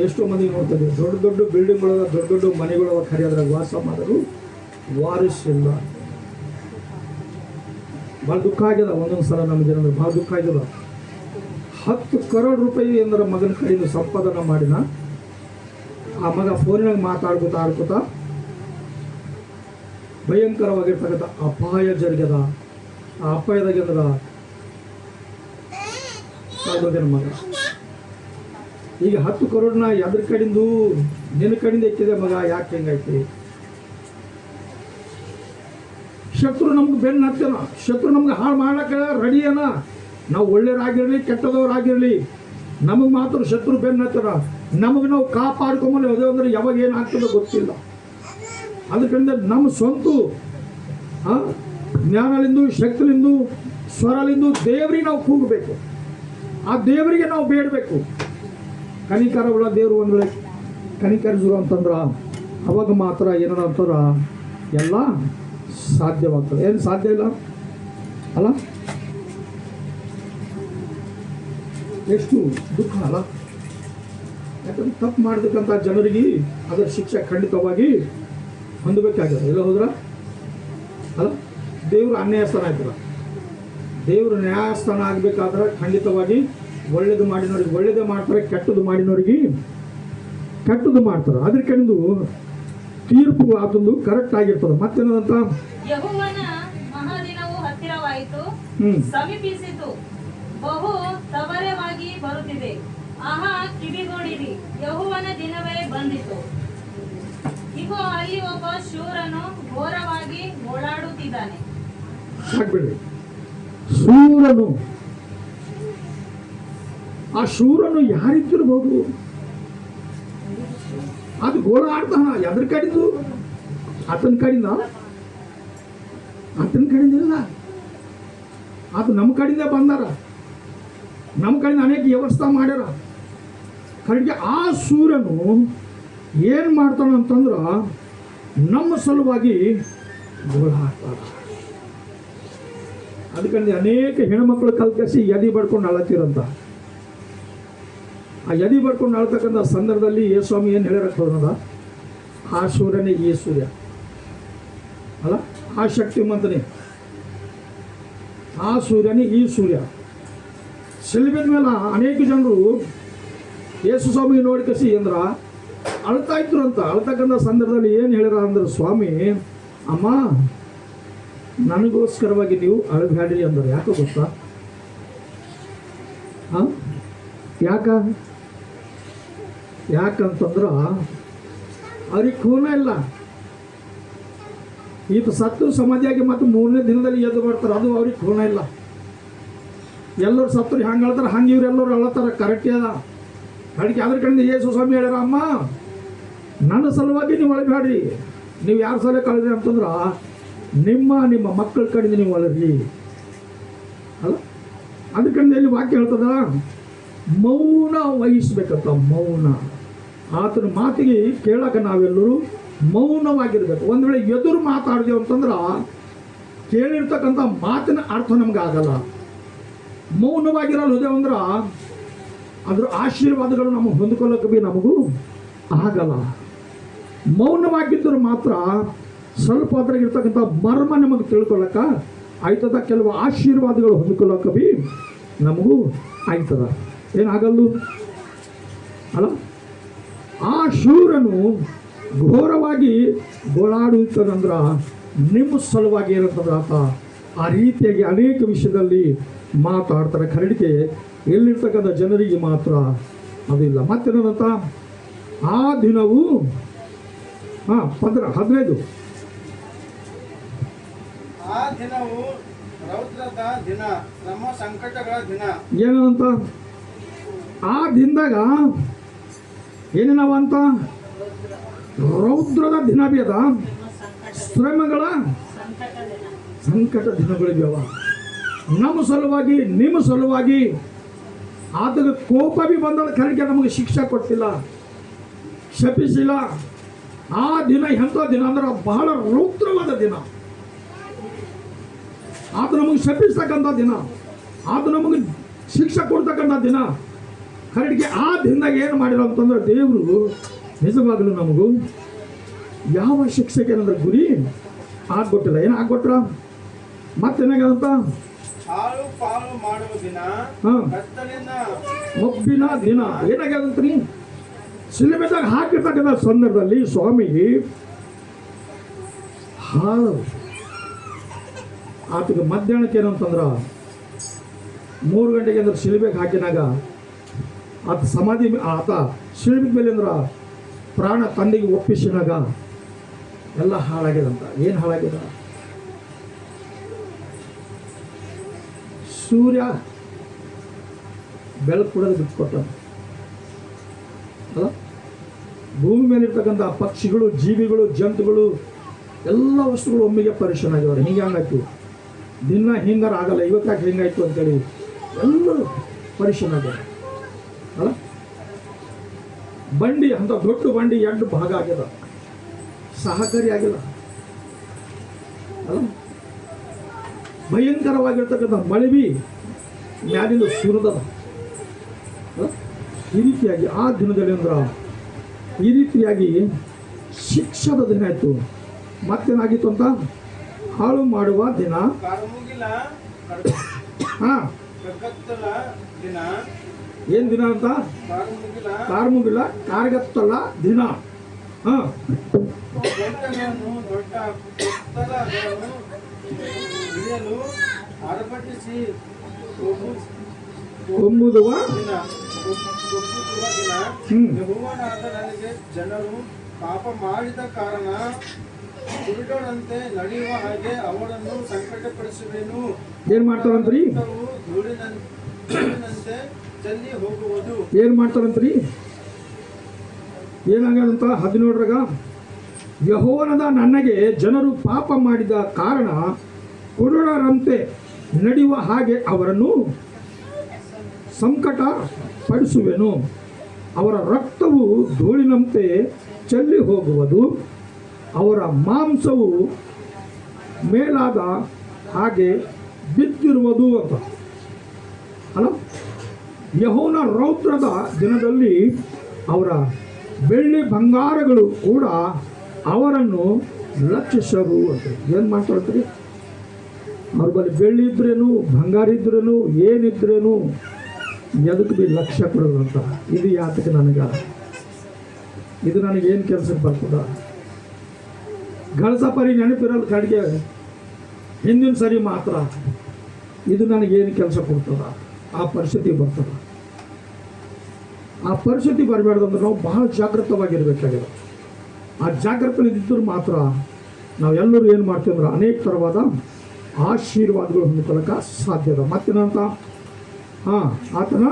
A: ಎಷ್ಟೋ ಮಂದಿ ನೋಡ್ತದೆ, ದೊಡ್ಡ ದೊಡ್ಡ ಬಿಲ್ಡಿಂಗ್ಗಳದ, ದೊಡ್ಡ ದೊಡ್ಡ ಮನೆಗಳವ, ಖರೆ ಅದ್ರಾಗ ವಾಸ ಮಾಡಲು ವಾರಿಸಿಲ್ಲ. ಭಾಳ ದುಃಖ ಆಗ್ಯದ. ಒಂದೊಂದು ಸಲ ನಮಗೆ ಏನಂದ್ರೆ ಭಾಳ ದುಃಖ ಆಗ್ಯದ. 10 ಕರೋಡ್ ರೂಪಾಯಿ ಎಂದ್ರೆ ಮಗನ ಕಡೆಯಿಂದ ಸಂಪಾದನೆ ಮಾಡಿನ ಆ ಮಗ ಫೋನಿನಾಗ ಮಾತಾಡ್ಕೋತಾ ಭಯಂಕರವಾಗಿರ್ತಕ್ಕಂಥ ಅಪಾಯ ಜರುಗ್ಯದ. ಆ ಅಪಾಯದಾಗ್ಯದ ಸಾಗೋದೇನ ಮಗ. ಈಗ 10 ಕರೋಡ್ನ ಎದ್ರ ಕಡೆಂದು, ನಿನ್ನ ಕಡೆಯಿಂದ ಎತ್ತಿದೆ ಮಗ, ಯಾಕೆ ಹೆಂಗೈತಿ? ಶತ್ರು ನಮ್ಗೆ ಬೆನ್ನು ಹತ್ತೇನ, ಶತ್ರು ನಮ್ಗೆ ಹಾಳು ಮಾಡಕ್ಕೆ ರೆಡಿ ಏನ. ನಾವು ಒಳ್ಳೆಯರಾಗಿರಲಿ ಕೆಟ್ಟದವರಾಗಿರಲಿ, ನಮಗೆ ಮಾತ್ರ ಶತ್ರು ಬೆನ್ನು ಹತ್ತನ. ನಮಗೆ ನಾವು ಕಾಪಾಡ್ಕೊಂಬಲ್ಲಿ ಅದೇ ಅಂದ್ರೆ ಯಾವಾಗ ಏನಾಗ್ತದೋ ಗೊತ್ತಿಲ್ಲ. ಅದಕ್ಕಿಂತ ನಮ್ಮ ಸ್ವಂತ ಜ್ಞಾನಲಿಂದು, ಶಕ್ತಿಲಿಂದು, ಸ್ವರಲಿಂದು ದೇವರಿಗೆ ನಾವು ಕೂಗಬೇಕು. ಆ ದೇವರಿಗೆ ನಾವು ಬೇಡಬೇಕು. ಕನಿಕರವುಳ್ಳ ದೇವರು ಒಂದು ವೇಳೆ ಕನಿಕರಿಸಿರು ಅಂತಂದ್ರೆ ಅವಾಗ ಮಾತ್ರ ಏನಾರ ಅಂತಾರ ಎಲ್ಲ ಸಾಧ್ಯವಾಗ್ತದೆ. ಏನು ಸಾಧ್ಯ ಇಲ್ಲ ಅಲ್ಲ. ಎಷ್ಟು ದುಃಖ ಅಲ್ಲ. ಯಾಕಂದ್ರೆ ತಪ್ಪು ಮಾಡತಕ್ಕಂಥ ಜನರಿಗೆ ಅದರ ಶಿಕ್ಷೆ ಖಂಡಿತವಾಗಿ ಹೊಂದಬೇಕಾಗ್ಯದ. ಎಲ್ಲ ಹೋದ್ರ ಅಲ್ಲ, ದೇವರು ಅನ್ಯಾಯಸ್ಥಾನ ಆಯ್ತಲ್ಲ. ದೇವರು ನ್ಯಾಯಸ್ಥಾನ ಆಗಬೇಕಾದ್ರೆ ಖಂಡಿತವಾಗಿ ಒಳ್ಳೇದು ಮಾಡಿನವ್ರಿಗೆ ಒಳ್ಳೇದೇ ಮಾಡ್ತಾರೆ, ಕೆಟ್ಟದ್ದು ಮಾಡಿನವ್ರಿಗೆ ಕೆಟ್ಟದ್ದು ಮಾಡ್ತಾರೆ. ಅದ್ರ ಕಡೆಂದು ತೀರ್ಪು ಅದೊಂದು ಕರೆಕ್ಟ್ ಆಗಿರ್ತದೆ. ಮತ್ತೇನಂತ,
D: ಯೆಹೋವನ ಮಹಾದಿನವು ಹತ್ತಿರವಾಯಿತು, ಸಮೀಪಿಸಿತು, ಬಹು ತ್ವರೆಯಾಗಿ ಬರುತ್ತಿದೆ. ಆಹಾ, ಕಿವಿಗೊಡಿರಿ, ಯೆಹೋವನ ದಿನವೇ ಬಂದಿತು. ಇಗೋ, ಅಲ್ಲಿ ಒಬ್ಬ ಶೂರನು ಘೋರವಾಗಿ ಓಡಾಡುತ್ತಿದ್ದಾನೆ.
A: ಸಾಕ್ಬಿಡ್ರಿ, ಶೂರನು. ಆ ಶೂರನು ಯಾರಿದ್ದಿರ್ಬೋದು? ಅದು ಗೋಳಾಡ್ತಾನ. ಎದ್ರ ಕಡಿಂದು? ಆತನ ಕಡೆಯಿಂದ ಇಲ್ಲ. ಅದು ನಮ್ಮ ಕಡೆಯಿಂದ ಬಂದಾರ, ನಮ್ಮ ಕಡೆಯಿಂದ ಅನೇಕ ವ್ಯವಸ್ಥೆ ಮಾಡ್ಯಾರ. ಕಡೆಗೆ ಆ ಸೂರ್ಯನು ಏನು ಮಾಡ್ತಾನಂತಂದ್ರೆ ನಮ್ಮ ಸಲುವಾಗಿ ಗೋಳಾಡ್ತಾರ. ಅದಕ್ಕೆ ಅನೇಕ ಹೆಣ್ಮಕ್ಳು ಕಲ್ಕಸಿ ಎದಿ ಬಡ್ಕೊಂಡು ಅಳತಿರಂತ. ಆ ಎದಿ ಬಡ್ಕೊಂಡು ಅಳ್ತಕ್ಕಂಥ ಸಂದರ್ಭದಲ್ಲಿ ಯೇಸ್ವಾಮಿ ಏನು ಹೇಳಿರಕ್ಕೋದ, ಆ ಸೂರ್ಯನೇ ಈ ಸೂರ್ಯ ಅಲ್ಲ, ಆ ಶಕ್ತಿಮಂತನೇ, ಆ ಸೂರ್ಯನೇ ಈ ಸೂರ್ಯ. ಶಿಲ್ಬೆದ ಮೇಲೆ ಅನೇಕ ಜನರು ಯೇಸು ಸ್ವಾಮಿ ನೋಡಿ ಕಸಿ ಅಂದ್ರ ಅಳ್ತಾ ಇದ್ರು ಅಂತ. ಅಳ್ತಕ್ಕಂಥ ಸಂದರ್ಭದಲ್ಲಿ ಏನು ಹೇಳಿರ ಅಂದ್ರೆ, ಸ್ವಾಮಿ ಅಮ್ಮ ನನಗೋಸ್ಕರವಾಗಿ ನೀವು ಅಳಬ್ಯಾಡ್ರಿ ಅಂದ್ರೆ. ಯಾಕೋ ಗೊತ್ತಾ? ಹಾಂ, ಯಾಕಂತಂದ್ರ ಅವ್ರಿಗೆ ಖೂನ ಇಲ್ಲ. ಈತ ಸತ್ತು ಸಮಾಧಿಯಾಗಿ ಮತ್ತು 3ನೇ ದಿನದಲ್ಲಿ ಎದ್ದು ಬರ್ತಾರೆ, ಅದು ಅವ್ರಿಗೆ ಖೂನ ಇಲ್ಲ. ಎಲ್ಲರೂ ಸತ್ತರು ಹಂಗೆ ಅಳ್ತಾರೆ, ಹಂಗೆ ಇವರೆಲ್ಲರೂ ಅಳತಾರೆ. ಕರೆಕ್ಟ್ ಅದ. ಅದಕ್ಕೆ ಅದ್ರ ಕಡೆಯಿಂದ ಯೇಸು ಸ್ವಾಮಿ ಹೇಳ್ಯಾರ, ಅಮ್ಮ ನನ್ನ ಸಲುವಾಗಿ ನೀವು ಅಳಬ್ಯಾಡ್ರಿ. ನೀವು ಯಾರ ಸಲ ಕಳೆದ್ರಿ ಅಂತಂದ್ರೆ ನಿಮ್ಮ ಮಕ್ಕಳ ಕಡೆಯಿಂದ ನೀವು ಅಳರಿ ಅಲ್ಲ. ಅದ್ರ ಕಡೆಯಿಂದ ಇಲ್ಲಿ ವಾಕ್ಯ ಹೇಳ್ತದ, ಮೌನ ವಹಿಸ್ಬೇಕಂತ. ಮೌನ, ಆತನ ಮಾತಿಗೆ ಕೇಳಕ್ಕೆ ನಾವೆಲ್ಲರೂ ಮೌನವಾಗಿರ್ಬೇಕು. ಒಂದು ವೇಳೆ ಎದುರು ಮಾತಾಡಿದೆವು ಅಂತಂದ್ರೆ ಕೇಳಿರ್ತಕ್ಕಂಥ ಮಾತಿನ ಅರ್ಥ ನಮ್ಗೆ ಆಗಲ್ಲ. ಮೌನವಾಗಿರಲು ಹೋದೆವಂದ್ರೆ ಅದ್ರ ಆಶೀರ್ವಾದಗಳು ನಮಗೆ ಹೊಂದ್ಕೊಳ್ಳೋಕೆ ಬಿ ನಮಗೂ ಆಗಲ್ಲ. ಮೌನವಾಗಿದ್ದರೂ ಮಾತ್ರ ಸ್ವಲ್ಪ ಅದ್ರಾಗಿರ್ತಕ್ಕಂಥ ಮರ್ಮ ನಮಗೆ ತಿಳ್ಕೊಳ್ಳೋಕ ಆಯ್ತದ. ಕೆಲವು ಆಶೀರ್ವಾದಗಳು ಹೊಂದ್ಕೊಳ್ಳೋಕೆ ಬಿ ನಮಗೂ ಆಯ್ತದ. ಏನಾಗಲ್ಲು ಅಲ್ಲ. ಆ ಶೂರನು ಘೋರವಾಗಿ ಗೋಳಾಡುತ್ತಾನಂದ್ರ ನಿಮ್ಮ ಸಲುವಾಗಿ ಏನಂತಂದ್ರೆ ಆತ ಆ ರೀತಿಯಾಗಿ ಅನೇಕ ವಿಷಯದಲ್ಲಿ ಮಾತಾಡ್ತಾರೆ. ಖರೀದಿಗೆ ಎಲ್ಲಿರ್ತಕ್ಕಂಥ ಜನರಿಗೆ ಮಾತ್ರ ಅದಿಲ್ಲ. ಮತ್ತೇನಂತ, ಆ ದಿನವು 15
C: ಆ ದಿನವು ರೌದ್ರದ ದಿನ, ನಮ್ಮ ಸಂಕಟಗಳ ದಿನ.
A: ಏನಂತ ಆ ದಿನದಾಗ ಏನೇನವ ಅಂತ, ರೌದ್ರದ ದಿನ ಬಿ ಅದ, ಶ್ರಮಗಳ ಸಂಕಟ ದಿನಗಳು ಬಿ ಅವ. ನಮ್ಮ ಸಲುವಾಗಿ ನಿಮ್ಮ ಸಲುವಾಗಿ ಆತಗೆ ಕೋಪ ಬಿ ಬಂದ ಕರೆಗೆ ನಮಗೆ ಶಿಕ್ಷೆ ಕೊಟ್ಟಿಲ್ಲ, ಶಪಿಸಿಲ್ಲ. ಆ ದಿನ ಎಂಥ ದಿನ ಅಂದ್ರೆ ಬಹಳ ರೌದ್ರವಾದ ದಿನ. ಆತ ನಮಗೆ ಶಪಿಸ್ತಕ್ಕಂಥ ದಿನ, ಆತ ನಮಗೆ ಶಿಕ್ಷೆ ಕೊಡ್ತಕ್ಕಂಥ ದಿನ. ಕರೆಗೆ ಆ ದಿನದಾಗ ಏನು ಮಾಡಿರೋ ಅಂತಂದ್ರೆ ದೇವರು ನಿಜವಾಗಲೂ ನಮಗೂ ಯಾವ ಶಿಕ್ಷೆಗೆ ಏನಂದ್ರೆ ಗುರಿ ಆಗ್ಗೊಟ್ಟಿಲ್ಲ. ಏನು ಆಗ್ಗೊಟ್ರ ಮತ್ತೇನಾಗಂತ,
C: ಹಾಳು ಪಾಳು ಮಾಡುವ ದಿನ,
A: ಮಬ್ಬಿನ ದಿನ. ಏನಾಗ್ಯದಂತ್ರಿ, ಸಿಲೆಬೆದಾಗ ಹಾಕಿರ್ತಕ್ಕಂಥ ಸಂದರ್ಭದಲ್ಲಿ ಸ್ವಾಮಿ ಹಾಳು ಆತಗೆ ಮಧ್ಯಾಹ್ನಕ್ಕೆ ಏನಂತಂದ್ರೆ 3 ಗಂಟೆಗೆ ಅಂದ್ರೆ ಶಿಲ್ಬೆಗೆ ಹಾಕಿನಾಗ ಆತ ಸಮಾಧಿ ಆತ ಶಿಲ್ಬೆ ಮೇಲೆ ಅಂದ್ರೆ ಪ್ರಾಣ ತಂದೆಗೆ ಒಪ್ಪಿಸಿನಾಗ ಎಲ್ಲ ಹಾಳಾಗ್ಯದಂತ. ಏನು ಹಾಳಾಗ್ಯದ, ಸೂರ್ಯ ಬೆಳಕು ಕೊಡೋದು ಬಿಟ್ಕೊಟ್ಟ ಅಲ್ಲ. ಭೂಮಿ ಮೇಲಿರ್ತಕ್ಕಂಥ ಪಕ್ಷಿಗಳು, ಜೀವಿಗಳು, ಜಂತುಗಳು, ಎಲ್ಲ ವಸ್ತುಗಳು ಒಮ್ಮೆಗೆ ಪರಿಶನ್ ಆಗ್ಯವ್ರೆ. ಹಿಂಗೆ ಹಂಗಾಯ್ತು, ದಿನ ಹಿಂಗಾರ ಆಗಲ್ಲ, ಇವತ್ತಾಕೆ ಹಿಂಗಾಯ್ತು ಅಂತೇಳಿ ಎಲ್ಲರೂ ಪರಿಶನ್ ಆಗ್ಯಾರ ಅಲ್ಲ. ಬಂಡಿ ಅಂತ ದೊಡ್ಡ ಬಂಡಿ 2 ಭಾಗ ಆಗ್ಯದ, ಸಹಕಾರಿ ಆಗಿಲ್ಲ ಅಲ್ಲ. ಭಯಂಕರವಾಗಿರ್ತಕ್ಕಂಥ ಮಳೆ ಬಿ ಮ್ಯಾಲಿಂದ ಸುರಿದದ. ಈ ರೀತಿಯಾಗಿ ಆ ದಿನದಲ್ಲಿ ಅಂದ್ರೆ ಈ ರೀತಿಯಾಗಿ ಶಿಕ್ಷದ ದಿನ ಆಯಿತು. ಮತ್ತೇನಾಗಿತ್ತು ಅಂತ, ಹಾಳು ಮಾಡುವ ದಿನ. ಹಾಂ, ಏನು ದಿನ ಅಂತ, ಕಾರ್ಮುಗಿಲ ಕಾರ್ಗತ್ತಲ ದಿನ. ಹಾಂ, ಒಮ್ಮುದುವ
C: ನನಗೆ ಜನರು ಪಾಪ ಮಾಡಿದ ಕಾರಣ ಕುರುಡರಂತೆ ನಡೆಯುವ ಹಾಗೆ ಅವರನ್ನು ಸಂಕಟಪಡಿಸುವೆನು.
A: ಏನ್ ಮಾಡ್ತಾರಂತ್ರಿ,
C: ಧೂಳಿನಂತೆ ಚೆಲ್ಲಿ ಹೋಗುವುದು.
A: ಏನ್ ಮಾಡ್ತಾರಂತ್ರಿ, ಏನಾಗಂತ 17ರಾಗ, ಯೆಹೋವನಾದ ನನಗೆ ಜನರು ಪಾಪ ಮಾಡಿದ ಕಾರಣ ಕುರುಡರಂತೆ ನಡೆಯುವ ಹಾಗೆ ಅವರನ್ನು ಸಂಕಟ ಪಡಿಸುವೆನು. ಅವರ ರಕ್ತವು ಧೂಳಿನಂತೆ ಚೆಲ್ಲಿ ಹೋಗುವುದು, ಅವರ ಮಾಂಸವು ಮೇಲಾದ ಹಾಗೆ ಬಿದ್ದಿರುವುದು ಅಂತ ಅಲ್ಲ. ಯೆಹೋವನ ರೌದ್ರದ ದಿನದಲ್ಲಿ ಅವರ ಬೆಳ್ಳಿ ಬಂಗಾರಗಳು ಕೂಡ ಅವರನ್ನು ಲಕ್ಷಿಸರು ಅಂತ. ಏನು ಮಾತಾಡ್ತೀರಿ? ಅವ್ರ ಬಳಿ ಬೆಳ್ಳಿ ಇದ್ರೇನು ಬಂಗಾರ ಇದ್ರೇನು ಏನಿದ್ರೇನು ಎದಕ್ಕೆ ಬಿ ಲಕ್ಷ್ಯ ಕೊಡೋದು ಅಂತ. ಇದು ಯಾತಕ್ಕೆ ಇದು ನನಗೇನು ಕೆಲಸಕ್ಕೆ ಬರ್ತದ? ಗಳಸ ಪರಿ ನೆನಪಿರಲ್ಲ ಕಡೆಗೆ ಹಿಂದಿನ ಸರಿ ಮಾತ್ರ ಇದು ನನಗೇನು ಕೆಲಸ ಕೊಡ್ತದ? ಆ ಪರಿಸ್ಥಿತಿ ಬರ್ತದ. ಆ ಪರಿಸ್ಥಿತಿ ಬರಬೇಡ್ದಂದ್ರೆ ನಾವು ಬಹಳ ಜಾಗೃತವಾಗಿರ್ಬೇಕಾಗಿದೆ. ಆ ಜಾಗೃತಲಿದ್ದರೂ ಮಾತ್ರ ನಾವೆಲ್ಲರೂ ಏನು ಮಾಡ್ತೀವಿ ಅಂದ್ರೆ ಅನೇಕ ಥರವಾದ ಆಶೀರ್ವಾದಗಳು ಹೊಂದ್ಕೊಳ್ಳೋಕೆ ಸಾಧ್ಯದ. ಮತ್ತೇನಂತ? ಆತನ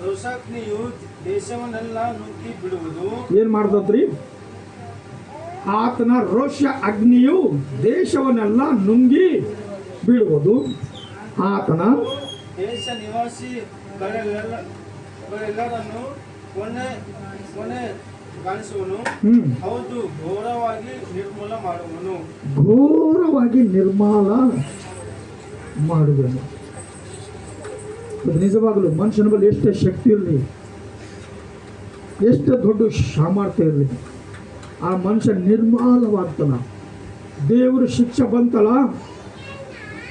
C: ರೋಷಾಗ್ನಿಯು ದೇಶವನ್ನೆಲ್ಲ ನುಗ್ಗಿ ಬಿಡುವುದು.
A: ಏನು ಮಾಡ್ತದ್ರಿ? ಆತನ ರೋಷ ಅಗ್ನಿಯು ದೇಶವನ್ನೆಲ್ಲ ನುಂಗಿ ಬೀಳುವುದು. ಆತನ
C: ದೇಶ ನಿವಾಸಿಗಳೆಲ್ಲರನ್ನು ಕೊನೆಗಾಣಿಸುವನು. ಹೌದು, ಘೋರವಾಗಿ ನಿರ್ಮೂಲ ಮಾಡುವನು.
A: ಘೋರವಾಗಿ ನಿರ್ಮೂಲ ಮಾಡುವನು. ನಿಜವಾಗಲೂ ಮನುಷ್ಯನ ಬಳಿ ಎಷ್ಟೇ ಶಕ್ತಿ ಇರಲಿ, ಎಷ್ಟೇ ದೊಡ್ಡ ಸಾಮರ್ಥ್ಯ ಇರಲಿ, ಆ ಮನುಷ್ಯ ನಿರ್ಮೂಲವಾಗ್ತಾನ. ದೇವರು ಶಿಕ್ಷೆ ಬಂತಲ್ಲ,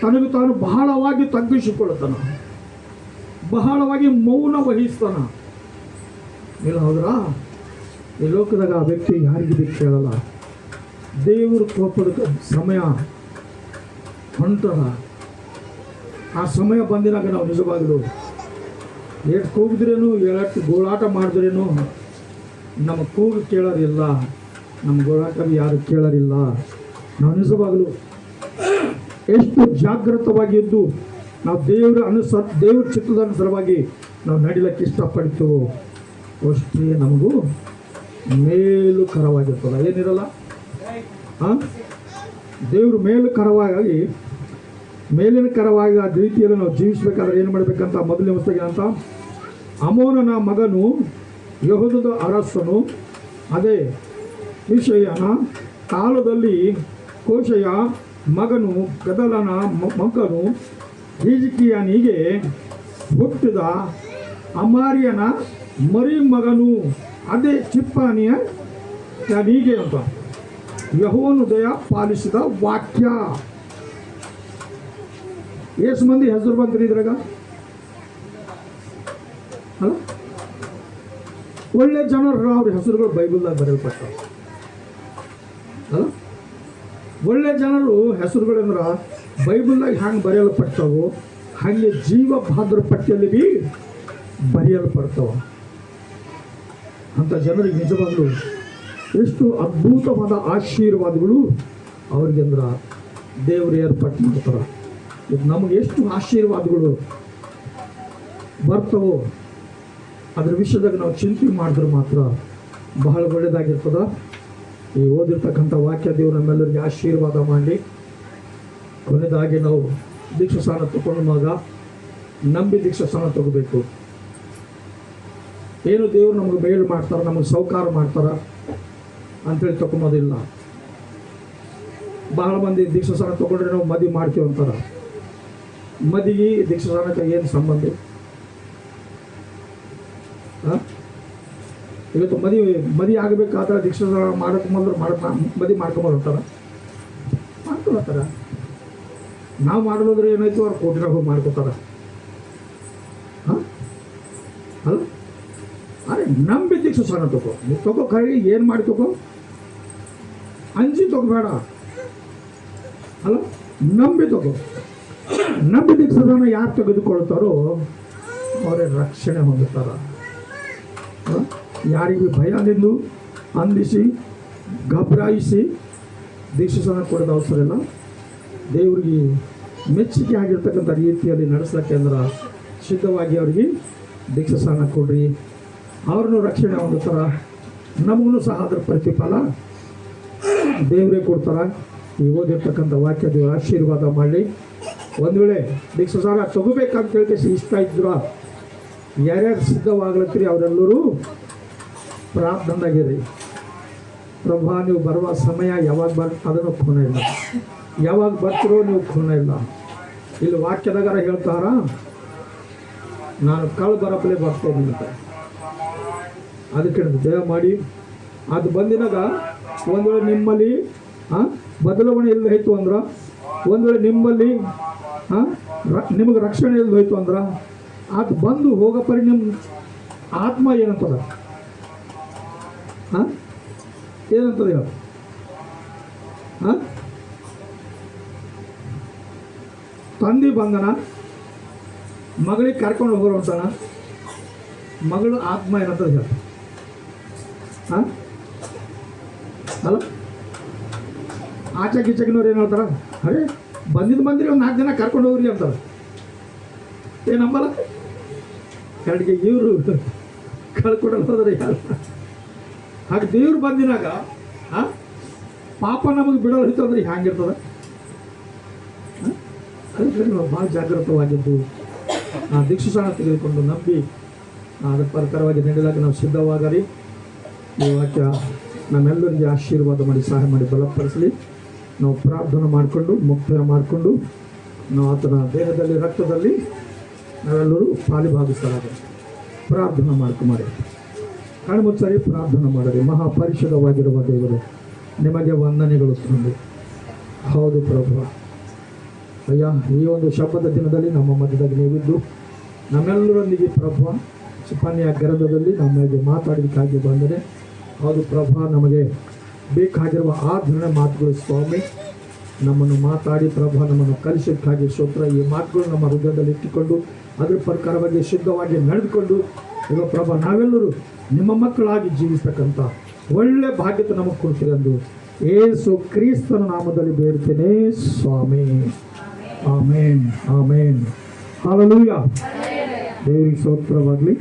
A: ತನಗೆ ತಾನು ಬಹಳವಾಗಿ ತಗ್ಗಿಸಿಕೊಳ್ಳುತ್ತಾನ, ಬಹಳವಾಗಿ ಮೌನ ವಹಿಸ್ತಾನ. ಇಲ್ಲ ಹೌದ್ರಾ? ಈ ಲೋಕದಾಗ ಆ ವ್ಯಕ್ತಿ ಯಾರಿಗೂ ಬೇಕು ಕೇಳಲ್ಲ. ದೇವರು ಕೋಪದ ಸಮಯ ಹೊಂಟದ. ಆ ಸಮಯ ಬಂದಿನಾಗ ನಾವು ನಿಜವಾಗಲೂ ಎಷ್ಟು ಕೂಗಿದ್ರೇನು, ಎಷ್ಟು ಗೋಳಾಟ ಮಾಡಿದ್ರೇನು ನಮ್ಮ ಕೂಗು ಕೇಳೋರಿಲ್ಲ, ನಮ್ಮ ಗೋಳಾಟ ಯಾರು ಕೇಳೋರಿಲ್ಲ. ನಾವು ನಿಜವಾಗಲೂ ಎಷ್ಟು ಜಾಗೃತವಾಗಿದ್ದು ನಾವು ದೇವ್ರ ಚಿತ್ತದ ಅನುಸಾರವಾಗಿ ನಾವು ನಡಿಲಕ್ಕೆ ಇಷ್ಟಪಡ್ತೀವೋ ಅಷ್ಟೇ ನಮಗೂ ಮೇಲುಕರವಾಗಿರ್ತದೆ. ಏನಿರಲ್ಲ ದೇವರು ಮೇಲಿನ ಕರವಾಗಿ ಆ ರೀತಿಯಲ್ಲಿ ನಾವು ಜೀವಿಸಬೇಕಾದ್ರೆ ಏನು ಮಾಡಬೇಕಂತ ಮೊದಲನೇ ವಸ್ತಿಗೆ ಅಂತ, ಅಮೋನನ ಮಗನು ಯೆಹೂದದ ಅರಸನು ಅದೇ ವಿಷಯನ ಕಾಲದಲ್ಲಿ ಕೋಶೆಯ ಮಗನು ಗದಲನ ಮಗನು ಹಿಜ್ಕೀಯನಿಗೆ ಹುಟ್ಟಿದ ಅಮಾರ್ಯನ ಮರಿ ಮಗನು ಅದೇ ಚಿಪ್ಪಾನಿಯ ಹೀಗೆ ಅಂತ ಯೆಹೋವನು ದಯ ಪಾಲಿಸಿದ ವಾಕ್ಯ. ಎಷ್ಟು ಮಂದಿ ಹೆಸರು ಬಂದ್ರಿ ಇದ್ರಾಗ? ಅಲ್ಲ, ಒಳ್ಳೆ ಜನರು ಅವ್ರ ಹೆಸರುಗಳು ಬೈಬಲ್ದಾಗ ಬರೆಯಲ್ಪಟ್ಟವು. ಅಲ್ಲ, ಒಳ್ಳೆ ಜನರು ಹೆಸರುಗಳು ಅಂದ್ರೆ ಬೈಬಲ್ದಾಗ ಹ್ಯಾಂಗೆ ಬರೆಯಲ್ಪಟ್ಟವು, ಹಾಗೆ ಜೀವ ಭಾದ್ರ ಪಟ್ಟಿಯಲ್ಲಿ ಬಿ ಬರೆಯಲ್ಪಡ್ತವ. ಅಂಥ ಜನರಿಗೆ ನಿಜವಾಗಲೂ ಎಷ್ಟು ಅದ್ಭುತವಾದ ಆಶೀರ್ವಾದಗಳು ಅವ್ರಿಗೆ ಅಂದ್ರೆ ದೇವರು ಏರ್ಪಾటు ಮಾಡ್ತಾರೆ. ಇದು ನಮಗೆ ಎಷ್ಟು ಆಶೀರ್ವಾದಗಳು ಬರ್ತವೋ ಅದ್ರ ವಿಷಯದಾಗ ನಾವು ಚಿಂತೆ ಮಾಡಿದ್ರೆ ಮಾತ್ರ ಬಹಳ ಒಳ್ಳೆಯದಾಗಿರ್ತದ. ಈ ಓದಿರ್ತಕ್ಕಂಥ ವಾಕ್ಯ ದೇವರು ನಮ್ಮೆಲ್ಲರಿಗೆ ಆಶೀರ್ವಾದ ಮಾಡಿ ಕೊನೆಯದಾಗಿ ನಾವು ದೀಕ್ಷಾಸ್ನಾನ ತಗೊಂಡಾಗ ನಂಬಿ ದೀಕ್ಷಾಸ್ನಾನ ತಗೋಬೇಕು. ಏನು ದೇವರು ನಮಗೆ ಮೇಲು ಮಾಡ್ತಾರೆ, ನಮಗೆ ಸೌಕಾರ ಮಾಡ್ತಾರೆ ಅಂಥೇಳಿ ತಗೊಂಬೋದಿಲ್ಲ. ಬಹಳ ಮಂದಿ ದೀಕ್ಷಾಸ್ನಾನ ತಗೊಂಡ್ರೆ ನಾವು ಮದುವೆ ಮಾಡ್ತೀವಿ ಅಂತಾರೆ. ಮದಿಗೆ ದೀಕ್ಷಾಸ್ನಾನಕ್ಕೆ ಏನು ಸಂಬಂಧ? ಇವತ್ತು ಮದುವೆ ಆಗಬೇಕಾದ್ರೆ ದೀಕ್ಷಾಸ್ನಾನ ಮಾಡೋಕೆ ಮೊದಲು ಮದುವೆ ಮಾಡ್ಕೊಂಬರ್ತಾರೆ. ನಾವು ಮಾಡೋದ್ರೆ ಏನಾಯ್ತು, ಅವ್ರು ಕೋಟಿನಾಗ ಹೋಗಿ ಮಾಡ್ಕೋತಾರೆ. ಅಲ್ಲ, ಅರೆ ನಂಬಿ ದೀಕ್ಷಾಸ್ನಾನ ತಗೋ. ನೀವು ತಗೋ, ಖರೀ ಏನು ಮಾಡಿ ತಗೋ, ಅಂಜಿ ತಗೋಬೇಡ. ಅಲ್ಲ, ನಂಬಿ ತಗೋ. ನಂಬಿ ದೀಕ್ಷಾಸ್ನಾನ ಯಾರು ತೆಗೆದುಕೊಳ್ತಾರೋ ಅವರೇ ರಕ್ಷಣೆ ಹೊಂದುತ್ತಾರ. ಯಾರಿಗೂ ಭಯದಿಂದ ಅಂದಿಸಿ ಘಬರಾಯಿಸಿ ದೀಕ್ಷಾಸ್ನಾನ ಕೊಡೋದು ಅವಸರ ಇಲ್ಲ. ದೇವರಿಗೆ ಮೆಚ್ಚುಗೆ ಆಗಿರ್ತಕ್ಕಂಥ ರೀತಿಯಲ್ಲಿ ನಡೆಸಲಿಕ್ಕೆ ಅಂದ್ರೆ ಸಿದ್ಧವಾಗಿ ಅವ್ರಿಗೆ ದೀಕ್ಷಾಸ್ನಾನ ಕೊಡ್ರಿ. ಅವ್ರನ್ನೂ ರಕ್ಷಣೆ ಹೊಂದುತ್ತಾರ, ನಮಗೂ ಸಹ ಅದರ ಪ್ರತಿಫಲ ದೇವರೇ ಕೊಡ್ತಾರ. ಈ ಓದಿರ್ತಕ್ಕಂಥ ವಾಕ್ಯ ದೇವರ ಆಶೀರ್ವಾದ ಮಾಡಲಿ. ಒಂದು ವೇಳೆ ದೀಕ್ಷಾಸ್ನಾನ ತಗೋಬೇಕಂತ ಹೇಳ್ಕೇಸಿ ಇಷ್ಟ ಇದ್ರು ಯಾರ್ಯಾರು ಸಿದ್ಧವಾಗ್ಲತ್ತೀರಿ ಅವರೆಲ್ಲರೂ ಪ್ರಾರ್ಥನೆಯಾಗಿರಿ. ಪ್ರಭಾ, ನೀವು ಬರುವ ಸಮಯ ಯಾವಾಗ ಅದನ್ನು ಖೂನ ಇಲ್ಲ, ಯಾವಾಗ ಬರ್ತಿರೋ ನೀವು ಖೂನ ಇಲ್ಲ. ಇಲ್ಲಿ ವಾಕ್ಯದಾಗಾರ ಹೇಳ್ತಾರ, ನಾನು ಕಳ್ಳು ಬರಪ್ಪಲೆ ಬರ್ತೇನೆ ಅಂತ. ಅದಕ್ಕೆ ದಯ ಮಾಡಿ ಅದು ಬಂದಿನಾಗ ಒಂದು ವೇಳೆ ನಿಮ್ಮಲ್ಲಿ ಬದಲಾವಣೆ ಇಲ್ಲ ಹೋಯ್ತು ಅಂದ್ರೆ, ಒಂದು ವೇಳೆ ನಿಮ್ಮಲ್ಲಿ ನಿಮಗೆ ರಕ್ಷಣೆ ಇಲ್ಲ ಹೋಯ್ತು ಅಂದ್ರೆ, ಅದು ಬಂದು ಹೋಗೋ ಪರಿ ನಿಮ್ಮ ಆತ್ಮ ಏನಂತದ ಏನಂತದ ಹೇಳ ತಂದೆ ಬಂದನ ಮಗಳಿಗೆ ಕರ್ಕೊಂಡು ಹೋಗೋರು ಅಂತಾನ, ಮಗಳು ಆತ್ಮ ಏನಂತದ ಹೇಳ ಅಲ್ಲ. ಆಚೆ ಗೀಚಗಿನವ್ರು ಏನು ಹೇಳ್ತಾರ, ಅರೇ ಬಂದಿರಿ ಒಂದು 4 ಜನ ಕರ್ಕೊಂಡು ಹೋಗ್ರಿ ಅಂತಾರೆ. ಏನಂಬಲ್ಲ ಕಡೆಗೆ ಇವರು ಕಳ್ಕೊಡಲ್ಲ ಹೋದ್ರೆ ಯಾರು. ಹಾಗೆ ದೇವ್ರು ಬಂದಿನಾಗ ಪಾಪ ನಮಗೆ ಬಿಡೋದು ಹಿಡಿತು ಅಂದ್ರೆ ಹ್ಯಾಂಗಿರ್ತದೆ. ಅದಕ್ಕೆ ನಾವು ಭಾಳ ಜಾಗೃತವಾಗಿದ್ದು ದೀಕ್ಷಾಸ್ನಾನ ತೆಗೆದುಕೊಂಡು ನಂಬಿ ಅದರ ಪ್ರಕಾರವಾಗಿ ನಡೆದಾಗ ನಾವು ಸಿದ್ಧವಾಗಲಿ. ಈ ವಾಕ್ಯ ನಮ್ಮೆಲ್ಲರಿಗೆ ಆಶೀರ್ವಾದ ಮಾಡಿ ಸಹಾಯ ಮಾಡಿ ಬಲಪಡಿಸಲಿ. ನಾವು ಪ್ರಾರ್ಥನೆ ಮಾಡಿಕೊಂಡು ಮುಕ್ತಾಯ ಮಾಡಿಕೊಂಡು ನಾವು ಆತನ ದೇಹದಲ್ಲಿ ರಕ್ತದಲ್ಲಿ ನಾವೆಲ್ಲರೂ ಪಾಲಿಭಾಗಿಸಲಾಗ ಪ್ರಾರ್ಥನೆ ಮಾಡಿ ಕಣ್ಮುಚ್ಚರಿ ಪ್ರಾರ್ಥನೆ ಮಾಡಿರಿ. ಮಹಾಪರಿಷದವಾಗಿರುವ ದೇವರು ನಿಮಗೆ ವಂದನೆಗಳು ತಂದೆ. ಹೌದು ಪ್ರಭು, ಅಯ್ಯ ಈ ಒಂದು ಶಬ್ದದ ದಿನದಲ್ಲಿ ನಮ್ಮ ಮಧ್ಯದಲ್ಲಿ ನೀವಿದ್ದು ನಮ್ಮೆಲ್ಲರೊಂದಿಗೆ ಪ್ರಭು ಚಿಪಾನಿಯ ಗರದಲ್ಲಿ ನಮಗೆ ಮಾತಾಡಲಿಕ್ಕಾಗಿ ಬಂದರೆ, ಹೌದು ಪ್ರಭು, ನಮಗೆ ಬೇಕಾಗಿರುವ ಆಧರಣೆ ಮಾತುಗಳು ಸ್ವಾಮಿ ನಮ್ಮನ್ನು ಮಾತಾಡಿ ಪ್ರಭು ನಮ್ಮನ್ನು ಕಲಿಸೋಕ್ಕಾಗಿ ಸ್ತೋತ್ರ. ಈ ಮಾತುಗಳು ನಮ್ಮ ಹೃದಯದಲ್ಲಿ ಇಟ್ಟುಕೊಂಡು ಅದರ ಪ್ರಕಾರವಾಗಿ ಶುದ್ಧವಾಗಿ ನಡೆದುಕೊಂಡು ಈಗ ಪ್ರಭು ನಾವೆಲ್ಲರೂ ನಿಮ್ಮ ಮಕ್ಕಳಾಗಿ ಜೀವಿಸ್ತಕ್ಕಂಥ ಒಳ್ಳೆ ಭಾಗ್ಯತೆ ನಮಗೆ ಕೊಡ್ತೀರಿ ಎಂದು ಯೇಸು ಕ್ರಿಸ್ತನ ನಾಮದಲ್ಲಿ ಬೇಡ್ತೇನೆ ಸ್ವಾಮಿ. ಆಮೇನ್ ಆಮೇನ್. ಹಲ್ಲೆಲೂಯಾ. ದೇವರಿಗೆ ಸ್ತೋತ್ರವಾಗಲಿ.